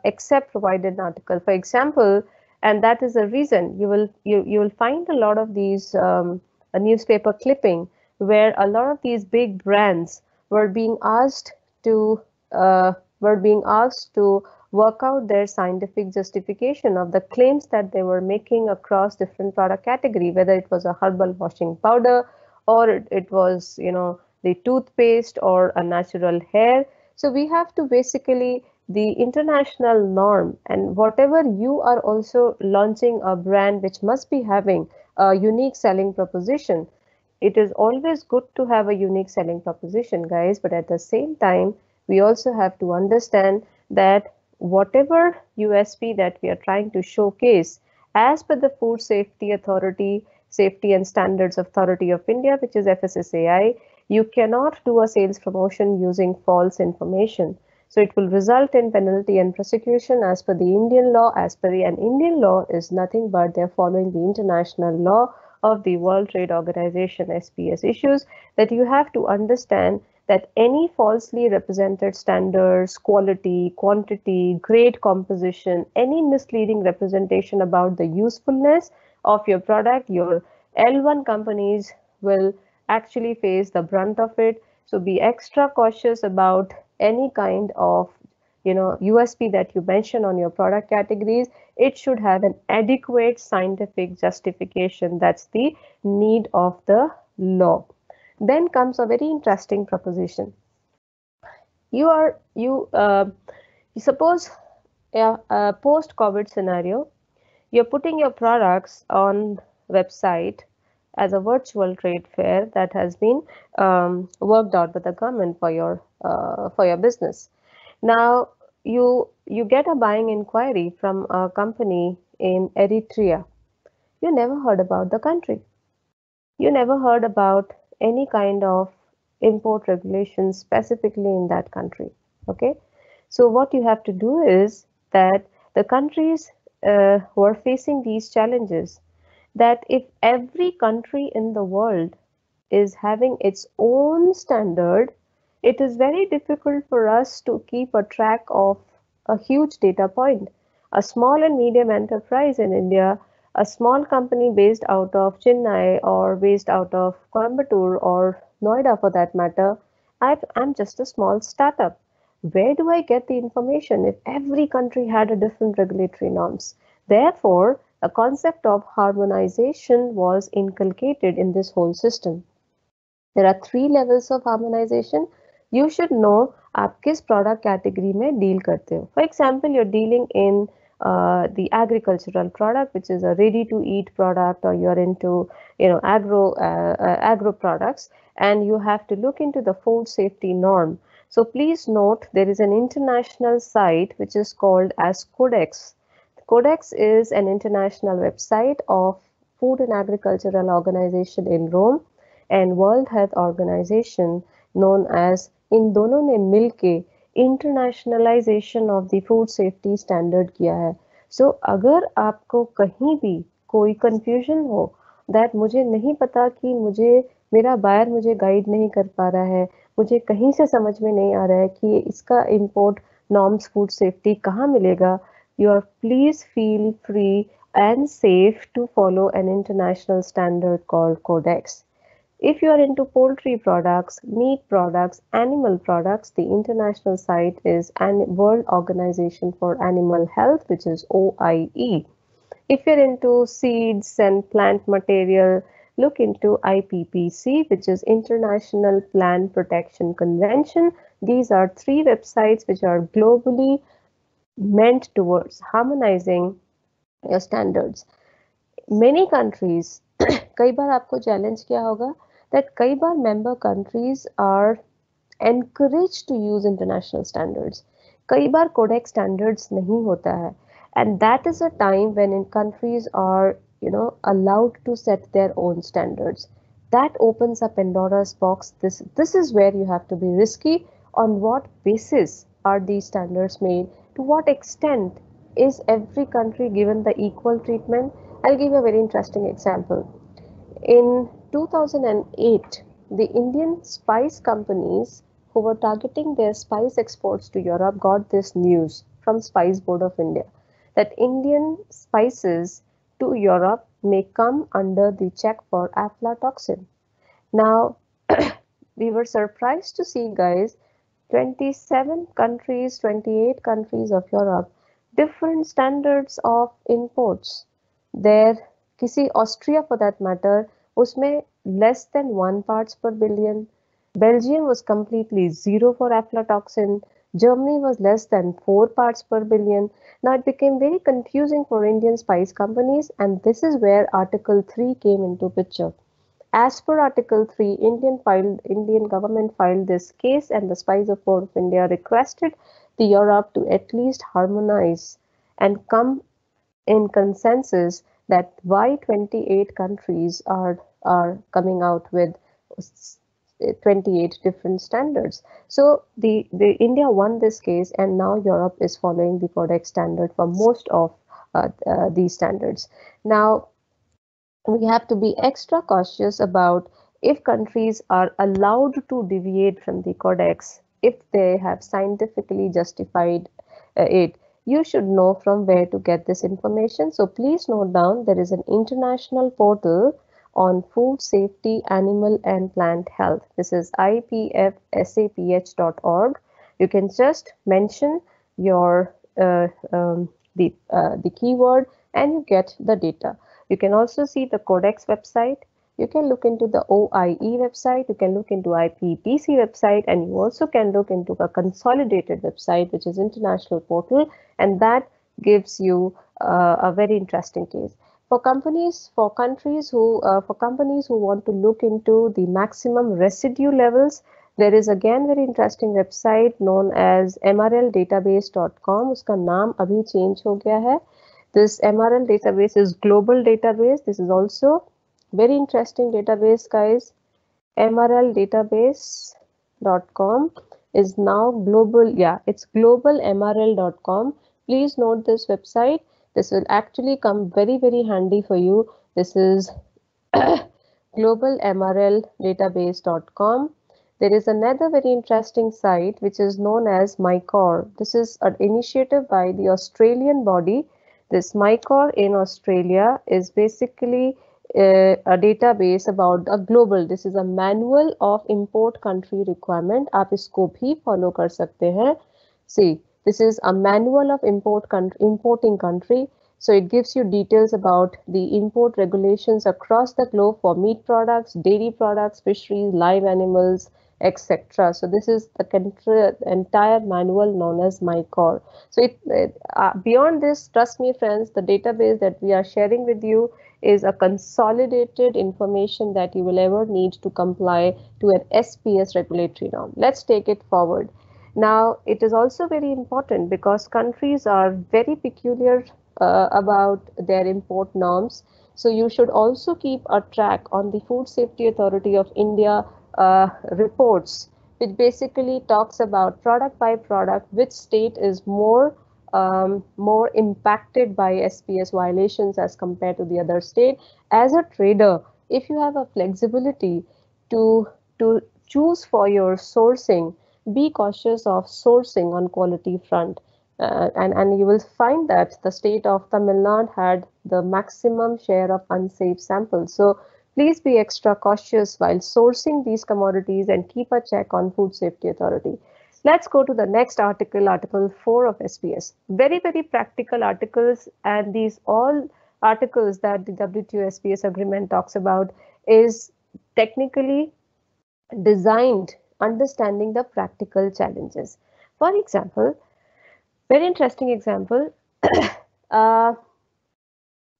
except provided in article. For example, and that is the reason you will find a lot of these a newspaper clipping where a lot of these big brands were being asked to uh, work out their scientific justification of the claims that they were making across different product category, whether it was a herbal washing powder or it was, the toothpaste or a natural hair. So we have to basically the international norm, and whatever you are also launching a brand which must be having a unique selling proposition. It is always good to have a unique selling proposition, guys, but at the same time, we also have to understand that whatever USP that we are trying to showcase, as per the Food Safety Authority, Safety and Standards Authority of India, which is FSSAI, you cannot do a sales promotion using false information. So it will result in penalty and prosecution as per the Indian law. And Indian law is nothing but they're following the international law of the World Trade Organization SPS issues, that you have to understand that any falsely represented standards, quality, quantity, grade composition, any misleading representation about the usefulness of your product, your L1 companies will actually face the brunt of it. So be extra cautious about any kind of USP that you mention on your product categories. It should have an adequate scientific justification. That's the need of the law. Then comes a very interesting proposition. You suppose a post-COVID scenario, you're putting your products on website as a virtual trade fair that has been worked out by the government for your business. Now you get a buying inquiry from a company in Eritrea. You never heard about the country. You never heard about any kind of import regulations specifically in that country. Okay, so what you have to do is that the countries who are facing these challenges, that if every country in the world is having its own standard, it is very difficult for us to keep a track of a huge data point. A small and medium enterprise in India, a small company based out of Chennai or based out of Coimbatore or Noida for that matter, I'm just a small startup. Where do I get the information if every country had a different regulatory norms? Therefore, a concept of harmonization was inculcated in this whole system. There are 3 levels of harmonization. You should know आप किस product category में deal करते हो. For example, you're dealing in the agricultural product, which is a ready-to-eat product, or you're into agro products, and you have to look into the food safety norm. So please note there is an international site which is called as Codex. Codex is an international website of Food and Agricultural Organization in Rome and World Health Organization known as, इन दोनों ने मिलके internationalisation of the food safety standard किया है. सो अगर आपको कहीं भी कोई कंफ्यूजन हो दैट मुझे नहीं पता कि मेरा बायर मुझे गाइड नहीं कर पा रहा है, मुझे कहीं से समझ में नहीं आ रहा है कि इसका इंपोर्ट नॉर्म्स फूड सेफ्टी कहाँ मिलेगा, you are please feel free and safe to follow an international standard called Codex. If you are into poultry products, meat products, animal products, the international site is World Organization for Animal Health, which is OIE. If you're into seeds and plant material, look into IPPC, which is International Plant Protection Convention. These are 3 websites which are globally meant towards harmonizing your standards. Many countries, कई बार आपको challenge क्या होगा that कई बार member countries are encouraged to use international standards. कई बार codex standards नहीं होता है, and that is a time when in countries are allowed to set their own standards. That opens up Pandora's box. This is where you have to be risky. On what basis are these standards made? To what extent Is every country given the equal treatment? I'll give a very interesting example. In 2008, the Indian spice companies who were targeting their spice exports to Europe got this news from Spice Board of India that Indian spices to Europe may come under the check for aflatoxin. Now, we were surprised to see, guys, 27 countries, 28 countries of Europe, different standards of imports. There, किसी Austria for that matter, उसमें less than 1 parts per billion. Belgium was completely zero for aflatoxin. Germany was less than 4 parts per billion. Now it became very confusing for Indian spice companies, and this is where Article 3 came into picture. As per Article 3, Indian government filed this case, and the Spice Board of India requested the Europe to at least harmonize and come in consensus that why 28 countries are coming out with 28 different standards. So the India won this case, and now Europe is following the Codex standard for most of these standards. Now we have to be extra cautious about if countries are allowed to deviate from the codex if they have scientifically justified it. You should know from where to get this information. So please note down, there is an international portal on food safety, animal and plant health. This is ipfsaph.org. You can just mention your the keyword and you get the data. You can also see the Codex website. You can look into the OIE website. You can look into IPPC website, and you also can look into a consolidated website, which is international portal, and that gives you a very interesting case. For companies who want to look into the maximum residue levels, there is again very interesting website known as mrldatabase.com. उसका नाम अभी change हो गया है. This MRL database is global database. This is also very interesting database, guys. mrldatabase.com is now global. Yeah, it's globalmrl.com. Please note this website. This will actually come very, very handy for you. This is globalmrldatabase.com. There is another very interesting site which is known as MyCore. This is an initiative by the Australian body. This MyCore in Australia is basically a database about a global. This is a manual of import country requirement. आप इसको भी follow कर सकते हैं. See, this is a manual of importing country. So it gives you details about the import regulations across the globe for meat products, dairy products, fisheries, live animals, etc. So this is the entire manual known as MyCore. So beyond this, trust me friends, the database that we are sharing with you is a consolidated information that you will ever need to comply to an SPS regulatory norm. Let's take it forward. Now, it is also very important because countries are very peculiar about their import norms. So you should also keep a track on the Food Safety Authority of India reports, which basically talks about product by product, which state is more impacted by SPS violations as compared to the other state. As a trader, if you have a flexibility to choose for your sourcing, be cautious of sourcing on quality front. And you will find that the state of Tamil Nadu had the maximum share of unsafe samples. So please be extra cautious while sourcing these commodities and keep a check on Food Safety Authority. Let's go to the next article, Article 4 of SPS. Very, very practical articles, and these all articles that the WTO SPS agreement talks about is technically designed understanding the practical challenges. For example, very interesting example,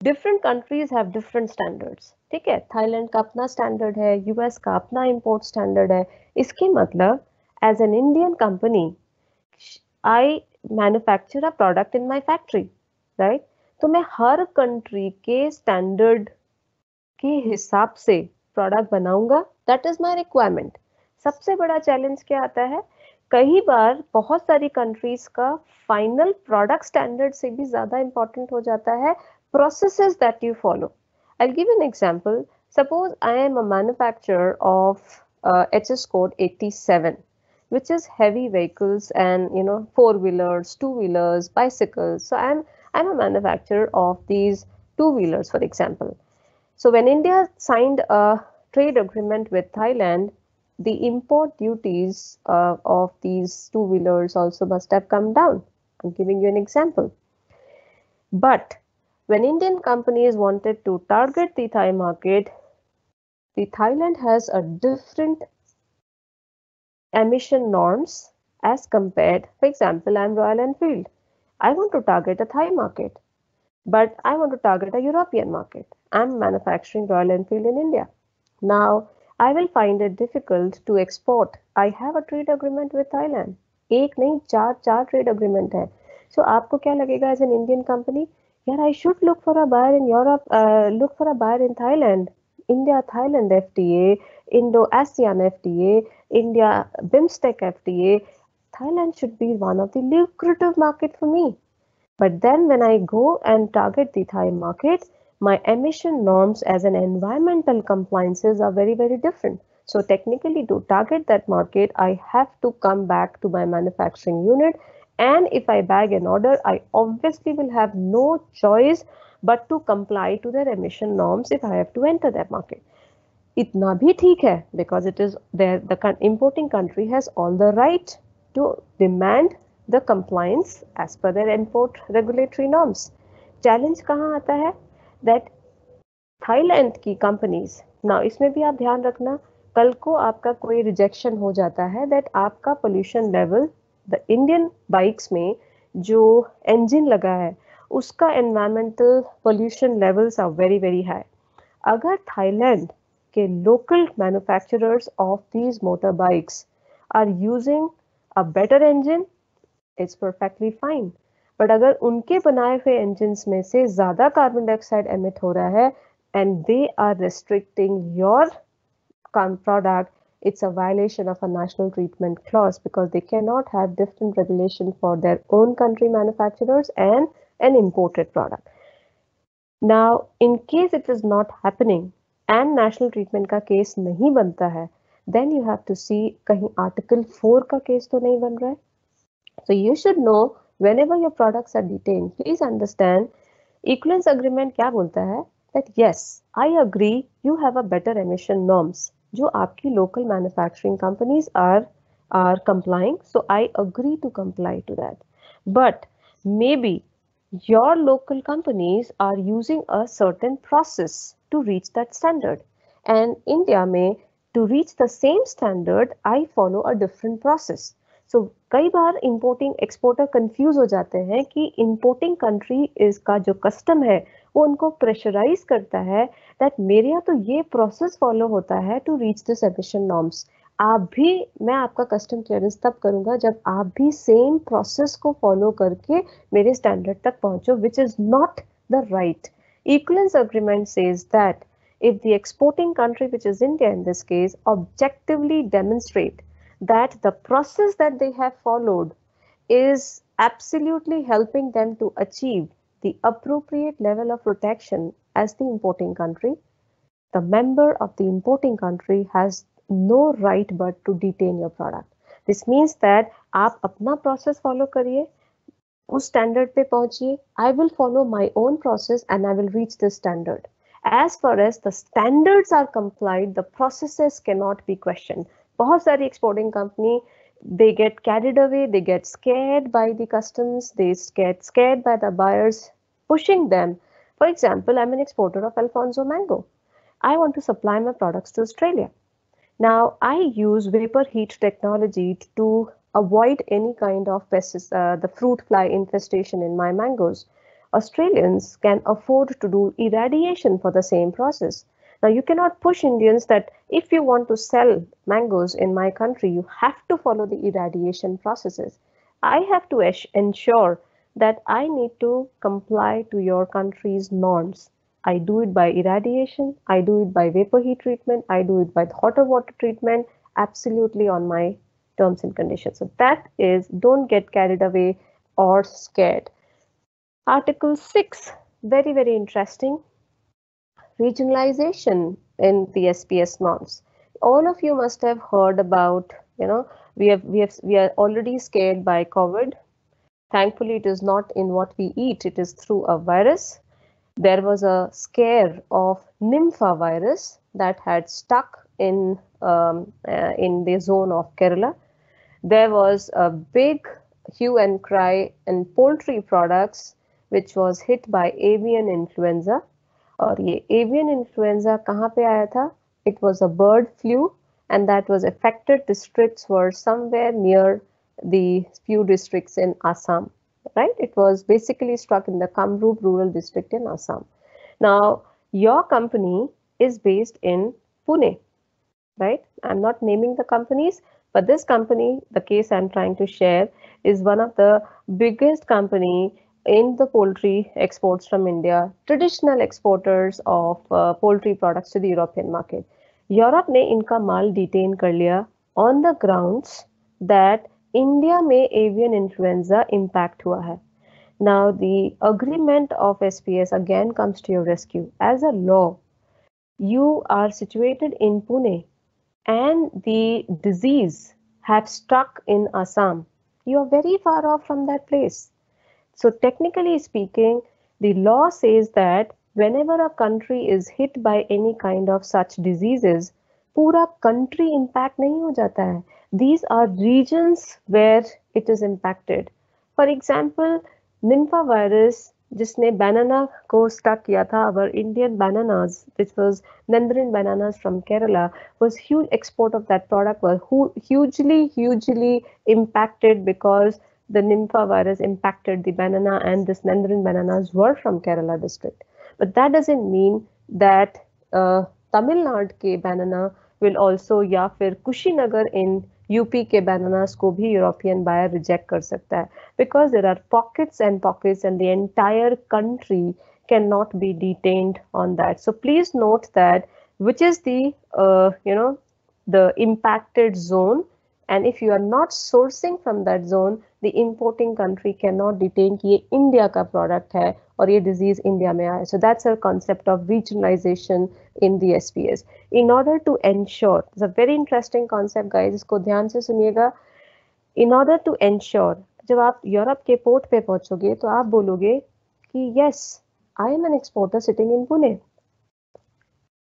different countries have different standards. ठीक है, Thailand का अपना standard है, US का अपना import standard है. इसके मतलब as an Indian company, I manufacture a product in my factory, right? तो मैं हर कंट्री के स्टैंडर्ड के हिसाब से प्रोडक्ट बनाऊंगा. That is my requirement. सबसे बड़ा चैलेंज क्या आता है कई बार बहुत सारी कंट्रीज का फाइनल प्रोडक्ट स्टैंडर्ड से भी ज्यादा इंपॉर्टेंट हो जाता है processes that you follow. I'll give you an example. Suppose I am a manufacturer of HS code 87, which is heavy vehicles and four wheelers, two wheelers, bicycles. So I'm a manufacturer of these two wheelers, for example. So when India signed a trade agreement with Thailand, the import duties of these two-wheelers also must have come down. I'm giving you an example. But when Indian companies wanted to target the Thai market, the Thailand has a different emission norms as compared. For example, I'm Royal Enfield. I want to target a Thai market, but I want to target a European market. I'm manufacturing Royal Enfield in India. Now, I will find it difficult to export. I have a trade agreement with Thailand. एक नहीं चार चार trade agreement है. So आपको क्या लगेगा as an Indian company? यार I should look for a buyer in Europe, look for a buyer in Thailand. India Thailand FTA, Indo ASEAN FTA, India BIMSTEC FTA. Thailand should be one of the lucrative market for me. But then when I go and target the Thai market, my emission norms as an environmental compliances are very, very different. So technically to target that market, I have to come back to my manufacturing unit. And if I bag an order, I obviously will have no choice but to comply to their emission norms if I have to enter that market. इतना भी ठीक है because it is there, the importing country has all the right to demand the compliance as per their import regulatory norms. Challenge कहाँ आता है that Thailand की companies ना, इसमें भी आप ध्यान रखना, कल को आपका कोई रिजेक्शन हो जाता है दैट आपका pollution level the Indian bikes में जो इंजन लगा है उसका environmental pollution levels are very very high. अगर थाईलैंड के local manufacturers of these motorbikes are using a better engine, it's perfectly fine. But अगर उनके बनाए हुए engines में से ज़्यादा carbon dioxide emit हो रहा है and they are restricting your product, it's a violation of a national treatment clause because they cannot have different regulation for their own country manufacturers and an imported product. Now, in case it is not happening and national treatment का case नहीं बनता है, then you have to see कहीं article 4 का case तो नहीं बन रहा है. So you should know whenever your products are detained, please understand equivalence agreement क्या बोलता है that yes, I agree you have a better emission norms जो आपकी local manufacturing companies are complying, so I agree to comply to that. But maybe your local companies are using a certain process to reach that standard, and India may to reach the same standard I follow a different process. So कई बार importing exporter confuse हो जाते हैं कि importing country इसका जो custom है वो उनको pressurize करता है that मेरे यहाँ तो ये process follow होता है to reach this emission norms. आप भी, मैं आपका कस्टम क्लियरेंस तब करूंगा जब आप भी सेम प्रोसेस को फॉलो करके मेरे स्टैंडर्ड तक पहुंचो, which is not the right. Equivalence agreement says that if the exporting country, which is India in this case, objectively demonstrate that the process that they have followed is absolutely helping them to achieve the appropriate level of protection as the importing country, the member of the importing country has no right but to detain your product. This means that आप अपना process follow करिए, उस standard पे पहुंचिए. I will follow my own process and I will reach this standard. As far as the standards are complied, the processes cannot be questioned. बहुत सारी exporting company, they get carried away, they get scared by the customs, they get scared by the buyers pushing them. For example, I'm an exporter of Alfonso mango. I want to supply my products to Australia. Now, I use vapor heat technology to avoid any kind of the fruit fly infestation in my mangoes. Australians can afford to do irradiation for the same process. Now, you cannot push Indians that if you want to sell mangoes in my country, you have to follow the irradiation processes. I have to ensure that I need to comply to your country's norms. I do it by irradiation, I do it by vapor heat treatment, I do it by hotter water treatment, absolutely on my terms and conditions. So that is, don't get carried away or scared. Article 6, very, very interesting. Regionalization in the SPS norms. All of you must have heard about, we are already scared by COVID. Thankfully, it is not in what we eat, it is through a virus. There was a scare of Nympha virus that had stuck in the zone of Kerala. There was a big hue and cry in poultry products, which was hit by avian influenza. और ये avian influenza कहाँ पे आया था? It was a bird flu, and that was affected districts were somewhere near the few districts in Assam, right? It was basically struck in the Kamrup rural district in Assam. Now, your company is based in Pune, right? I'm not naming the companies, but this company, the case I'm trying to share, is one of the biggest company in the poultry exports from India, traditional exporters of poultry products to the European market. Europe ने इनका माल detain कर लिया on the grounds that India में avian influenza impact हुआ है. Now the agreement of SPS again comes to your rescue. As a law, you are situated in Pune and the disease have struck in Assam. You are very far off from that place. So technically speaking, the law says that whenever a country is hit by any kind of such diseases, पूरा country impact नहीं हो जाता है. These are regions where it is impacted. For example, Nympha virus जिसने banana को stuck किया था, our Indian bananas, which was Nandrin bananas from Kerala, was huge export of that product was hugely impacted because the Nympha virus impacted the banana, and this Nandrin bananas were from Kerala district. But that doesn't mean that Tamil Nadu के banana will also, या फिर Kushinagar in UP के bananas को भी European buyer reject कर सकता है, because there are pockets and pockets and the entire country cannot be detained on that. So please note that which is the the impacted zone, and if you are not sourcing from that zone, the importing country cannot detain कि ये India का product है और ये disease India में आए. So that's a concept of regionalization in the SPS. In order to ensure, it's a very interesting concept, guys. इसको ध्यान से सुनिएगा. In order to ensure, जब आप यूरोप के पोर्ट पे पहुंचोगे तो आप बोलोगे कि yes, I am an exporter sitting in Pune,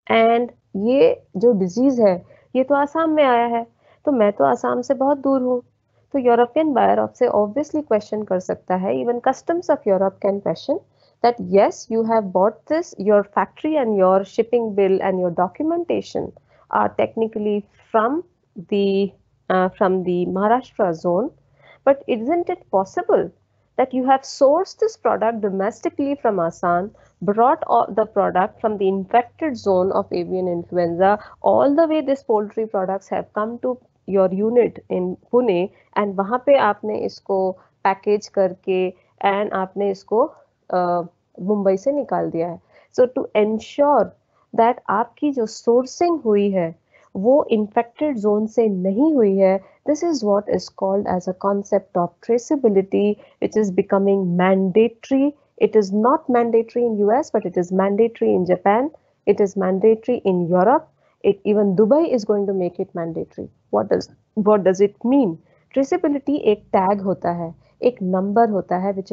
and ये जो disease है ये तो आसाम में आया है, तो मैं तो आसाम से बहुत दूर हूँ. तो यूरोपियन बायर आपसे ऑब्वियसली क्वेश्चन कर सकता है, even customs of Europe can question that yes, you have bought this, your factory and your shipping bill and your documentation are technically from the Maharashtra zone, but isn't it possible that you have sourced this product domestically from Assam, brought the product from the infected zone of avian influenza, all the way these poultry products have come to your unit in Pune, and वहाँ पे आपने इसको package करके and आपने इसको मुंबई से निकाल दिया है. So to ensure that आपकी जो sourcing हुई है वो infected zone से नहीं हुई है, this is what is called as a concept of traceability, which is becoming mandatory. It is not mandatory in US, but it is mandatory in Japan. It is mandatory in Europe. Even Dubai is going to make it mandatory. What does it mean? Traceability एक tag होता है, एक number होता है, which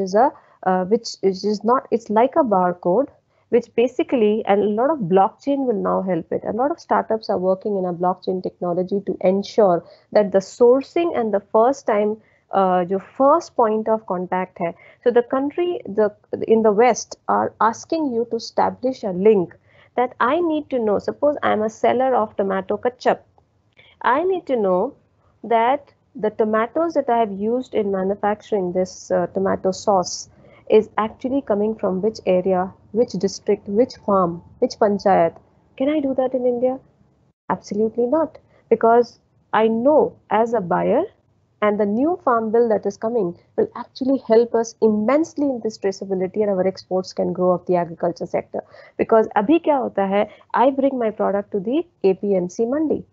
is not, it's like a barcode, which basically, and a lot of blockchain will now help it. A lot of startups are working in a blockchain technology to ensure that the sourcing and the first time, जो first point of contact है. So the country, in the West are asking you to establish a link that I need to know. Suppose I'm a seller of tomato ketchup. I need to know that the tomatoes that I have used in manufacturing this tomato sauce is actually coming from which area, which district, which farm, which panchayat. Can I do that in India? Absolutely not, because I know as a buyer, and the new farm bill that is coming will actually help us immensely in this traceability, and our exports can grow of the agriculture sector. Because abhi kya hota hai, I bring my product to the APMC mandi.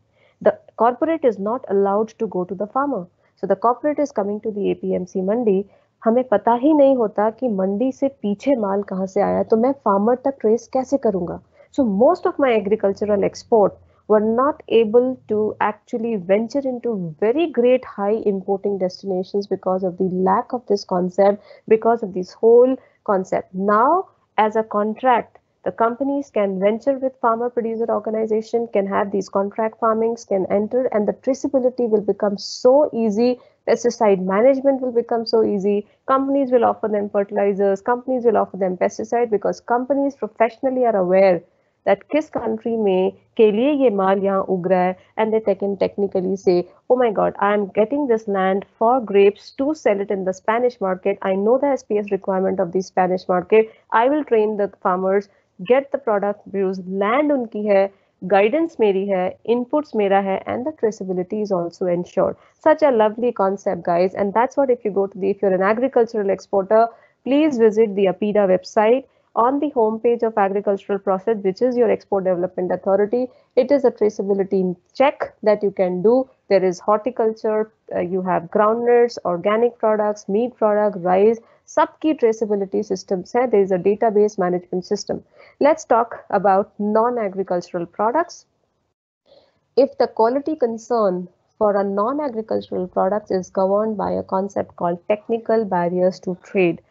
The corporate is not allowed to go to the farmer. So the corporate is coming to the APMC मंडी, हमें पता ही नहीं होता कि मंडी से पीछे माल कहाँ से आया, तो मैं फार्मर तक ट्रेस कैसे करूंगा? So most of my agricultural export were not able to actually venture into very great high importing destinations because of the lack of this concept, because of this whole concept. Now, as a contract, the companies can venture with farmer producer organization, can have these contract farmings, can enter, and the traceability will become so easy. Pesticide management will become so easy. Companies will offer them fertilizers, companies will offer them pesticide, because companies professionally are aware that किस country में के लिए ये माल यहाँ उग रहा है, and they can technically say, oh my god, I am getting this land for grapes to sell it in the Spanish market. I know the SPS requirement of the Spanish market. I will train the farmers, get the product produced, land उनकी है, guidance मेरी है, inputs मेरा है, and the traceability is also ensured. Such a lovely concept, guys, and that's what, if you go to the, if you're an agricultural exporter, please visit the APIDA website. On the homepage of agricultural process, which is your export development authority, it is a traceability check that you can do. There is horticulture, you have groundnuts, organic products, meat product, rice, सबकी traceability systems hai. There is a database management system. Let's talk about non-agricultural products. If the quality concern for a non-agricultural product is governed by a concept called technical barriers to trade,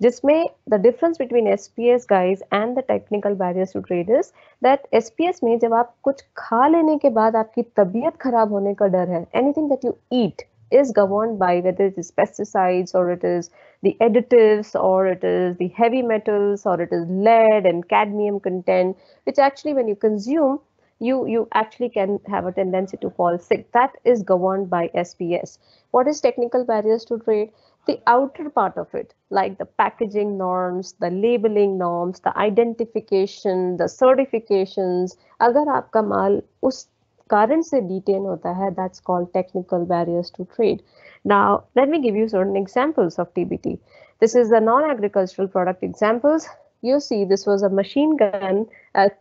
जिसमें the difference between SPS guys and the technical barriers to trade is that SPS में जब आप कुछ खा लेने के बाद आपकी तबीयत खराब होने का डर है, anything that you eat is governed by whether it is pesticides or it is the additives or it is the heavy metals or it is lead and cadmium content, which actually when you consume, you actually can have a tendency to fall sick. That is governed by SPS. What is technical barriers to trade? The outer part of it, like the packaging norms, the labeling norms, the identification, the certifications, अगर आपका माल उस कारण से detain होता है, that's called technical barriers to trade. Now, let me give you certain examples of TBT. This is the non-agricultural product examples. You see, this was a machine gun,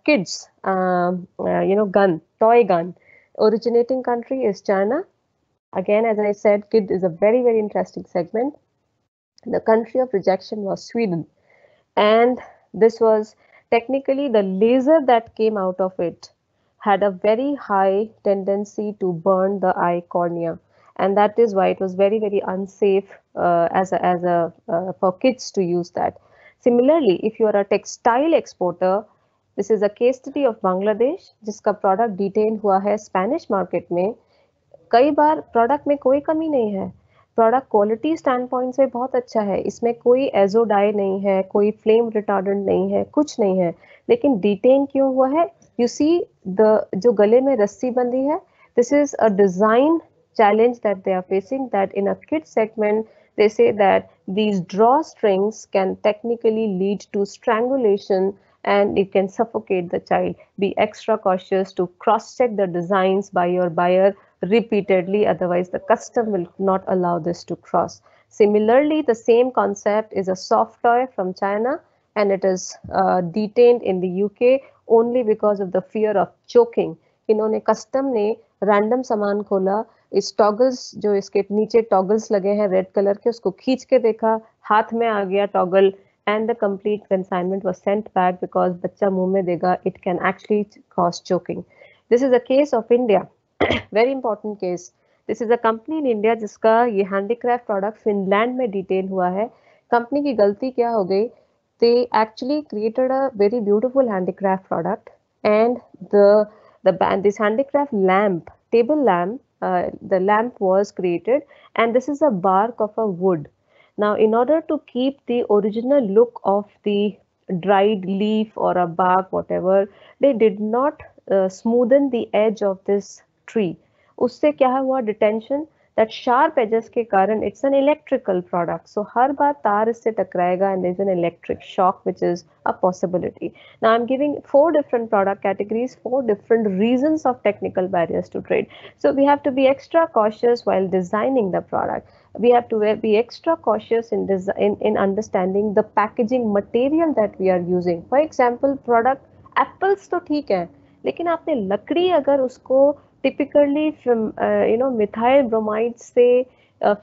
kids, gun, toy gun. Originating country is China. Again, as I said, kid is a very, very interesting segment. The country of rejection was Sweden. And this was technically the laser that came out of it had a very high tendency to burn the eye cornea. And that is why it was very, very unsafe for kids to use that. Similarly, if you are a textile exporter, this is a case study of Bangladesh, जिसका product detain हुआ है Spanish market में. कई बार product में कोई कमी नहीं है, प्रोडक्ट क्वालिटी स्टैंड पॉइंट से बहुत अच्छा है, इसमें कोई एजो डाई नहीं है, कोई फ्लेम रिटार्डेंट नहीं है, कुछ नहीं है, लेकिन डिटेन क्यों हुआ है? यू सी द जो गले में रस्सी बंधी है, this is a design challenge that they are facing, that in a kid segment they say that these drawstrings can technically lead to strangulation and it can suffocate the child. Be extra cautious to cross check the designs by your buyer repeatedly, otherwise the custom will not allow this to cross. Similarly, the same concept is a soft toy from China and it is detained in the UK only because of the fear of choking. इन्होंने custom ने random सामान खोला, इस toggles जो इसके नीचे toggles लगे हैं रेड कलर के, उसको खींच के देखा, हाथ में आ गया toggle, and the complete consignment was sent back because बच्चा मुंह में देगा, it can actually cause choking. This is a case of India, very important case. This is a company in India जिसका ये handicraft product फिनलैंड में detain हुआ है. Company की गलती क्या हो गई? They actually created a very beautiful handicraft product and this handicraft lamp, table lamp, the lamp was created and this is a bark of a wood. Now, in order to keep the original look of the dried leaf or a bark, whatever, they did not smoothen the edge of this tree. उससे क्या हुआ? Detention. That sharp edges के कारण it's an electrical product. So हर बार तार इससे टकराएगा and there's an electric shock which is a possibility. Now I'm giving 4 different product categories, 4 different reasons of technical barriers to trade. So we have to be extra cautious while designing the product. We have to be extra cautious in understanding the packaging material that we are using. For example, product apples तो ठीक है, लेकिन आपने लकड़ी अगर उसको typically methyl bromide से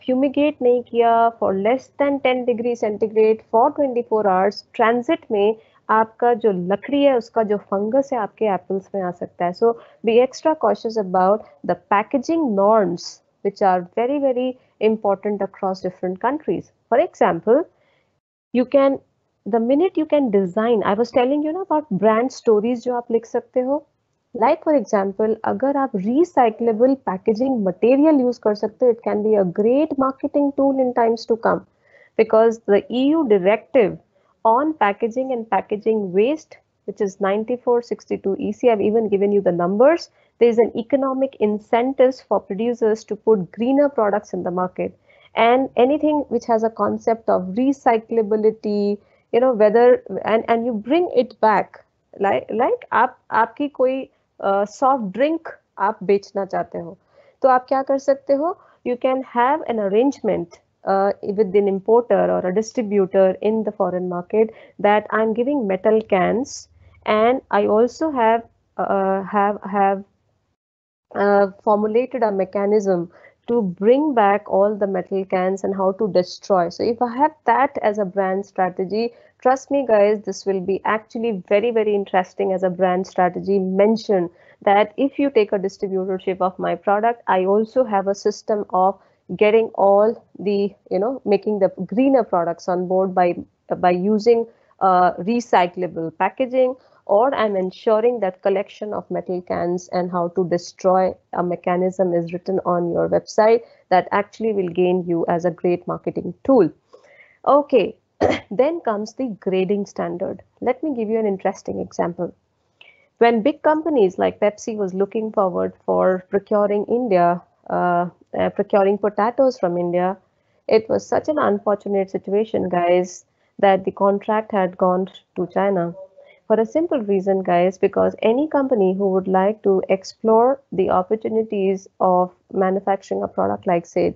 fumigate नहीं किया for less than 10 degree centigrade for 24 hours, transit में आपका जो लकड़ी है उसका जो फंगस है आपके एप्पल्स में आ सकता है. So be extra cautious about the packaging norms which are very very important across different countries. For example, you can, the minute you can design, I was telling you ना about brand stories जो आप लिख सकते हो. Like for example, अगर आप recyclable packaging material use कर सकते हो, it can be a great marketing tool in times to come, because the EU directive on packaging and packaging waste, which is 9462 EC, I've even given you the numbers. There is an economic incentives for producers to put greener products in the market, and anything which has a concept of recyclability, whether, and you bring it back, like आप आपकी कोई soft drink आप बेचना चाहते हो, तो आप क्या कर सकते हो, you can have an arrangement with an importer or a distributor in the foreign market that I'm giving metal cans, and I also have formulated a mechanism to bring back all the metal cans and how to destroy. So if I have that as a brand strategy, trust me guys, this will be actually very, very interesting as a brand strategy. Mention that if you take a distributorship of my product, I also have a system of getting all the, making the greener products on board by using recyclable packaging, or I'm ensuring that collection of metal cans and how to destroy a mechanism is written on your website that actually will gain you as a great marketing tool. Okay, then comes the grading standard. Let me give you an interesting example. When big companies like Pepsi was looking forward for procuring potatoes from India, it was such an unfortunate situation, guys, that the contract had gone to China. For a simple reason, guys, because any company who would like to explore the opportunities of manufacturing a product like, say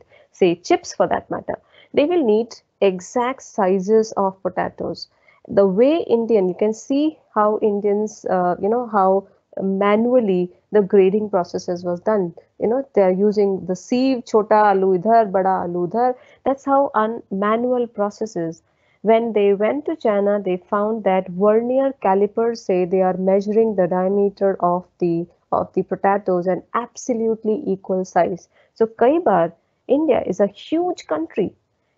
chips for that matter, they will need exact sizes of potatoes. The way Indian, you can see how Indians, how manually the grading processes was done. They are using the sieve, chota aloo idhar, bada aloo idhar. That's how manual processes. When they went to China, they found that vernier calipers say they are measuring the diameter of the potatoes and absolutely equal size. So, kai baar, India is a huge country.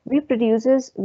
We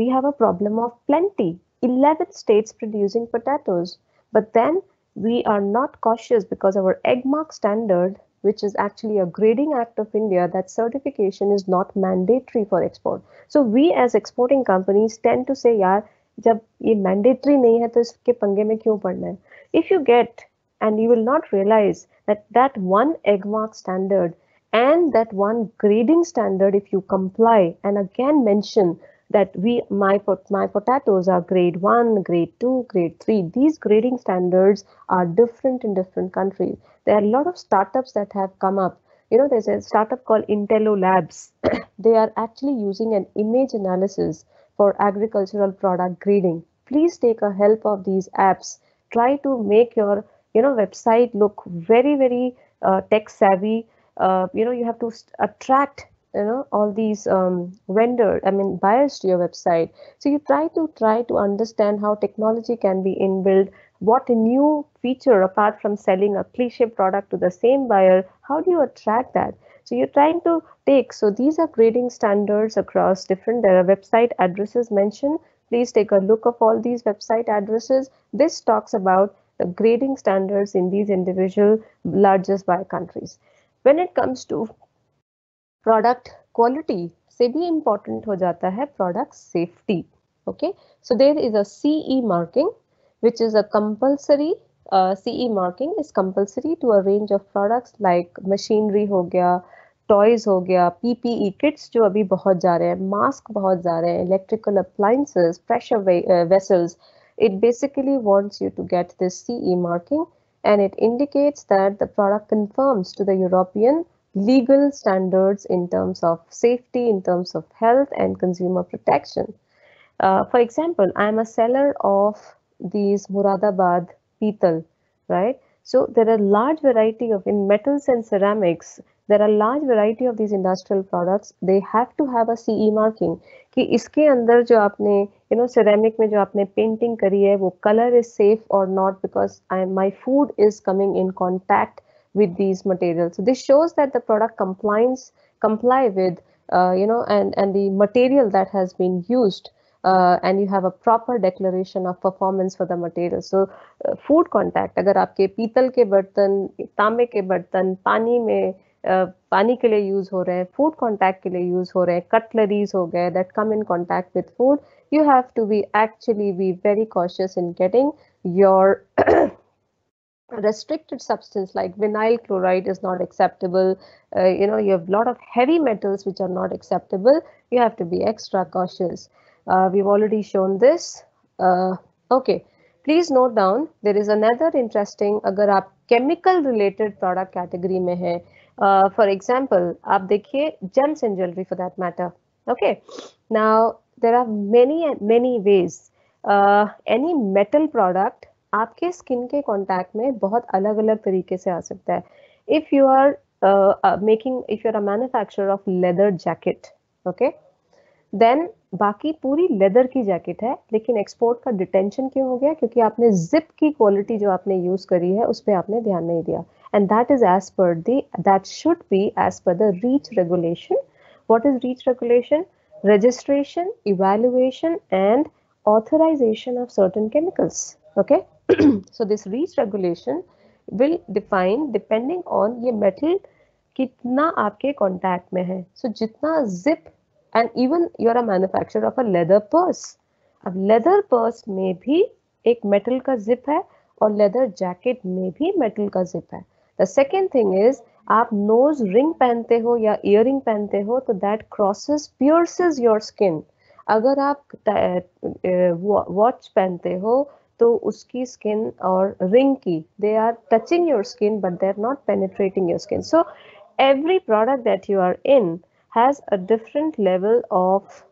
have a problem of plenty. 11 states producing potatoes. But then we are not cautious because our egg mark standard, which is actually a grading act of India, that certification is not mandatory for export. So we as exporting companies tend to say, यार जब ये mandatory नहीं है तो इसके पंगे में क्यों पड़ना है? If you get, and you will not realize that one egg mark standard and that one grading standard, if you comply and again mention that my potatoes are grade 1, grade 2, grade 3, these grading standards are different in different countries. There are a lot of startups that have come up. There's a startup called Intello Labs. They are actually using an image analysis for agricultural product grading. Please take a help of these apps. Try to make your website look very very tech savvy. You have to attract all these buyers to your website. So you try to understand how technology can be inbuilt, what a new feature apart from selling a cliche product to the same buyer, how do you attract that? So you're trying to take, so these are grading standards across different, there are website addresses mentioned. Please take a look of all these website addresses. This talks about the grading standards in these individual largest buyer countries. When it comes to product quality से भी important हो जाता है product safety. Okay, so there is a CE marking which is a compulsory CE marking is compulsory to a range of products like machinery हो गया, toys हो गया, PPE kits जो अभी बहुत जा रहे हैं, मास्क बहुत जा रहे हैं, electrical appliances, pressure vessels. It basically wants you to get this CE marking, and it indicates that the product conforms to the European legal standards in terms of safety, in terms of health and consumer protection. For example, I am a seller of these Muradabad Pital, right? So there are large variety of in metals and ceramics. There are large variety of these industrial products. They have to have a CE marking कि इसके अंदर जो आपने ceramic में जो आपने painting करी है वो color is safe or not because my food is coming in contact with these materials. So this shows that the product comply with and the material that has been used, and you have a proper declaration of performance for the material. So food contact, अगर आपके पीतल के बर्तन, तांबे के बर्तन पानी में पानी के लिए यूज हो रहे हैं, फूड कांटेक्ट के लिए यूज हो रहे हैं, कटलरीज हो गए that come in contact with food, you have to be actually be very cautious in getting your restricted substance like vinyl chloride is not acceptable. You have a lot of heavy metals which are not acceptable. You have to be extra cautious. We've already shown this. Okay, please note down there is another interesting, अगर आप chemical related product category में है, for example आप देखिए gems and jewelry for that matter. Okay, now there are many ways. Any metal product आपके skin के contact में बहुत अलग अलग तरीके से आ सकता है. If you are if you are a manufacturer of leather jacket, okay, then बाकी पूरी लेदर की जैकेट है लेकिन एक्सपोर्ट का डिटेंशन क्यों हो गया? क्योंकि आपने जिप की क्वालिटी जो आपने यूज करी है उस पर आपने ध्यान नहीं दिया. And that is as per that should be as per the REACH regulation. What is REACH regulation? Registration, evaluation, and authorization of certain chemicals. Okay, so this REACH regulation will define depending on ये metal कितना आपके contact में है. So जितना zip, and even you are a manufacturer of a leather purse. अब leather purse में भी एक metal का zip है और leather jacket में भी metal का zip है. The second thing is आप नोज रिंग पहनते हो या इयरिंग पहनते हो तो that crosses pierces your skin. अगर आप वॉच पहनते हो तो उसकी स्किन और रिंग की they are touching your skin but they are not penetrating your skin. So every product that you are in has a different level of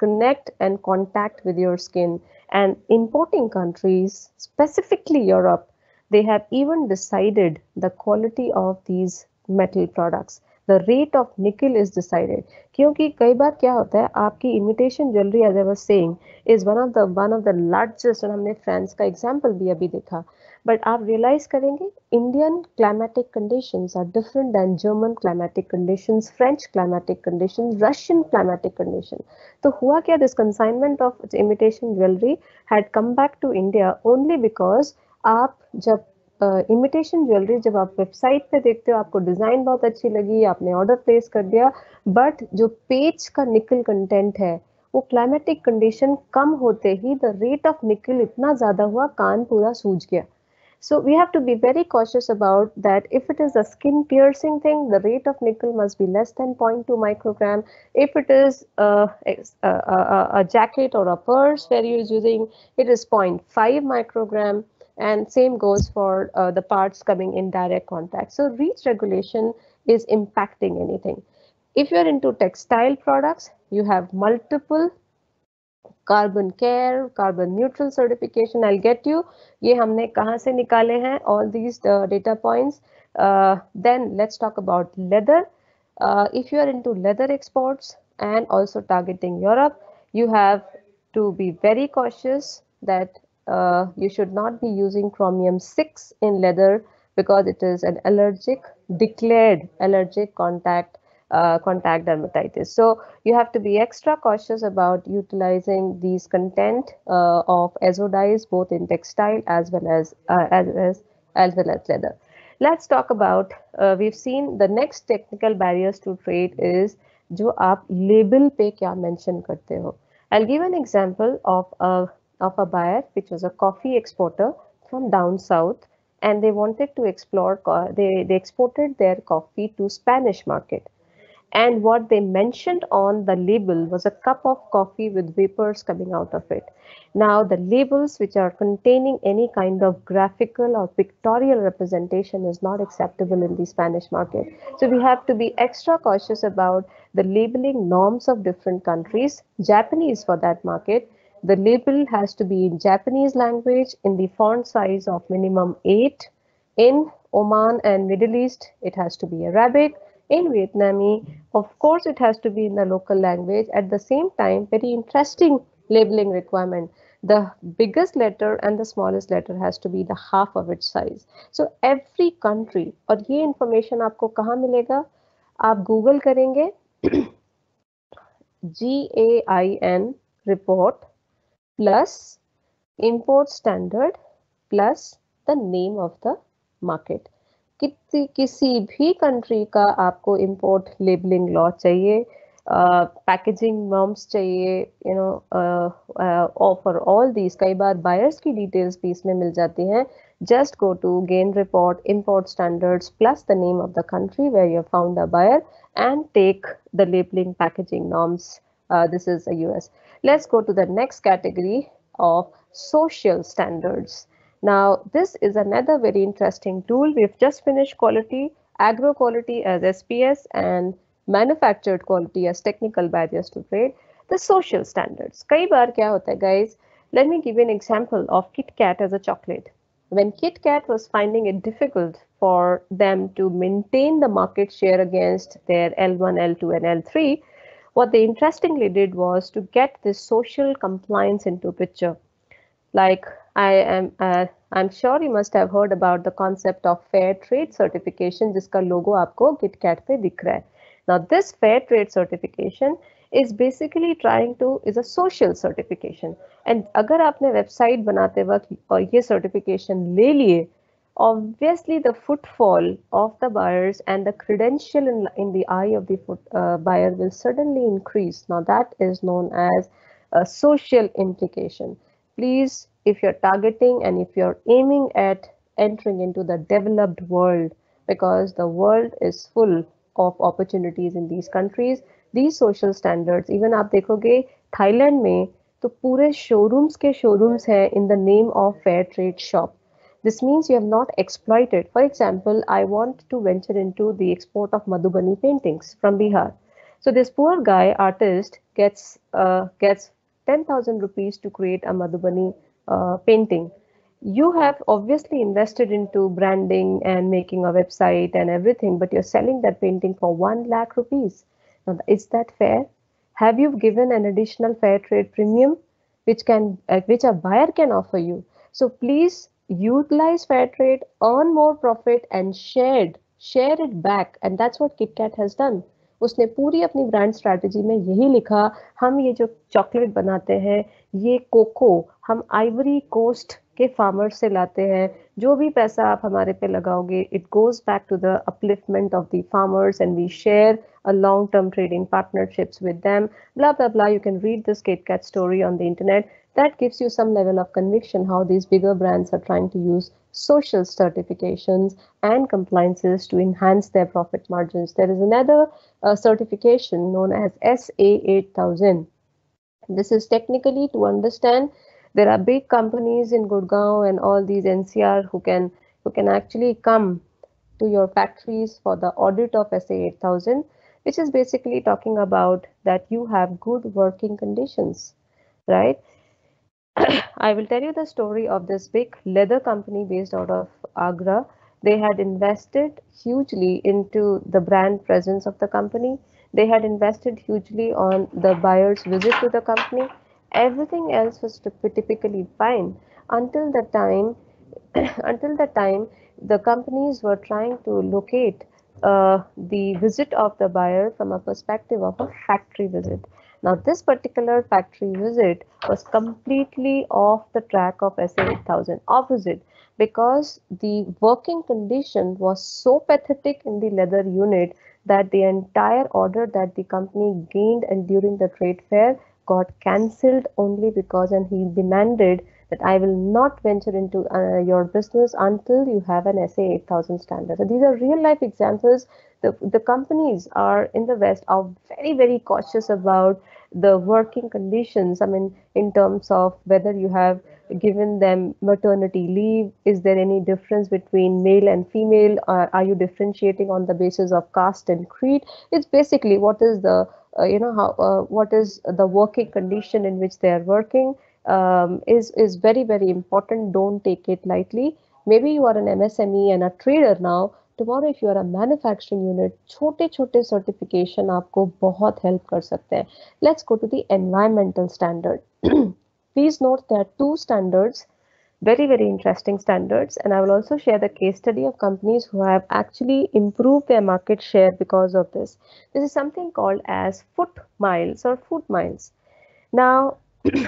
connect and contact with your skin. And importing countries, specifically Europe, they have even decided the quality of these metal products. The rate of nickel is decided. क्योंकि कई बार क्या होता है आपकी imitation jewelry, as I was saying, is one of the largest. और हमने France का example भी अभी देखा. But आप realize करेंगे Indian climatic conditions are different than German climatic conditions, French climatic conditions, Russian climatic conditions. तो हुआ क्या? This consignment of imitation jewelry had come back to India only because आप जब इमिटेशन ज्वेलरी जब आप website पे देखते हो आपको डिजाइन बहुत अच्छी लगी, आपने ऑर्डर प्लेस कर दिया, बट जो पेज का निकल कंटेंट है वो क्लाइमेटिक कंडीशन कम होते ही द रेट ऑफ निकल इतना ज्यादा हुआ कान पूरा सूज गया. So we have to be very cautious about that. If it is a skin piercing thing, the rate of nickel must be less than 0.2 microgram. If it is a jacket or a purse where you're using, it is 0.5 microgram. And same goes for the parts coming in direct contact. So REACH regulation is impacting anything. If you're into textile products, you have multiple carbon care, carbon neutral certification. I'll get you. ये हमने कहाँ से निकाले हैं all these data points. Then let's talk about leather. If you are into leather exports and also targeting Europe, you have to be very cautious that you should not be using chromium 6 in leather because it is an declared allergic contact dermatitis. So you have to be extra cautious about utilizing these content of azo dyes both in textile as well as leather. Let's talk about we've seen the next technical barriers to trade is जो आप label पे क्या mention करते हो. I'll give an example of a buyer which was a coffee exporter from down south, and they wanted to explore. They exported their coffee to Spanish market. And what they mentioned on the label was a cup of coffee with vapors coming out of it. Now, the labels which are containing any kind of graphical or pictorial representation is not acceptable in the Spanish market. So we have to be extra cautious about the labeling norms of different countries. Japanese for that market, The label has to be in Japanese language in the font size of minimum 8. In Oman and Middle East, it has to be Arabic. In Vietnamese, of course, it has to be in the local language. At the same time, very interesting labeling requirement. The biggest letter and the smallest letter has to be the half of its size. So every country, और ये information आपको कहाँ मिलेगा? आप Google करेंगे GAIN report plus import standard plus the name of the market. किसी भी country का आपको इंपोर्ट लेबलिंग लॉ चाहिए, पैकेजिंग नॉर्म्स चाहिए, you know, for all these कई बार बायर्स की डिटेल्स भी इसमें मिल जाती हैं. Just go to GAIN report, import standards plus the name of the country where you found the buyer and take the labeling packaging norms. This is a US. Let's go to the next category of social standards. Now, this is another very interesting tool. We've just finished quality, agro quality as SPS, and manufactured quality as technical barriers to trade. The social standards. कई बार क्या होता है, guys? Let me give you an example of Kit Kat as a chocolate. When Kit Kat was finding it difficult for them to maintain the market share against their L1, L2, and L3, what they interestingly did was to get this social compliance into picture. Like I'm sure you must have heard about the concept of fair trade certification, जिसका logo आपको KitKat पे दिख रहा है. Now this fair trade certification is basically is a social certification. And अगर आपने website बनाते वक्त और ये certification ले लिए, obviously the footfall of the buyers and the credential in the eye of the buyer will certainly increase. Now that is known as a social implication. Please, if you're targeting and if you're aiming at entering into the developed world, because the world is full of opportunities in these countries, these social standards, even आप देखोगे Thailand में तो पूरे showrooms के showrooms हैं in the name of fair trade shop. This means you have not exploited. For example, I want to venture into the export of Madhubani paintings from Bihar. So this poor guy, artist, gets 10,000 rupees to create a Madhubani painting. You have obviously invested into branding and making a website and everything, but you're selling that painting for 1 lakh rupees. Now, is that fair? Have you given an additional fair trade premium, which a buyer can offer you? So please utilize fair trade, earn more profit, and share it back. And that's what KitKat has done. उसने पूरी अपनी brand strategy में यही लिखा, हम ये जो chocolate बनाते हैं, ये कोको हम आइवरी कोस्ट के फार्मर्स से लाते हैं. जो भी पैसा आप हमारे पे लगाओगे, it goes back to the upliftment of the farmers and we share a long-term trading partnerships with them, blah blah blah. You can read this KitKat story on the internet. That gives you some level of conviction how these bigger brands are trying to use social certifications and compliances to enhance their profit margins. There is another certification known as SA8000. This is technically to understand there are big companies in Gurgaon and all these NCR who can actually come to your factories for the audit of SA8000, which is basically talking about that you have good working conditions, right? I will tell you the story of this big leather company based out of Agra. They had invested hugely into the brand presence of the company. They had invested hugely on the buyer's visit to the company. Everything else was typically fine until the time the companies were trying to locate the visit of the buyer from a perspective of a factory visit. Now, this particular factory visit was completely off the track of SA8000, opposite, because the working condition was so pathetic in the leather unit that the entire order that the company gained and during the trade fair got cancelled only because, and he demanded that I will not venture into your business until you have an SA8000 standard. So these are real life examples. The companies are in the West are very, very cautious about the working conditions. I mean, in terms of whether you have given them maternity leave, is there any difference between male and female? Are you differentiating on the basis of caste and creed? It's basically what is the what is the working condition in which they are working. is very, very important. Don't take it lightly. Maybe you are an MSME and a trader now. Tomorrow if you are a manufacturing unit, छोटे छोटे certification आपको बहुत help कर सकते हैं. Let's go to the environmental standard. Please note there are two standards, very, very interesting standards, and I will also share the case study of companies who have actually improved their market share because of this. This is something called as foot miles or food miles. Now,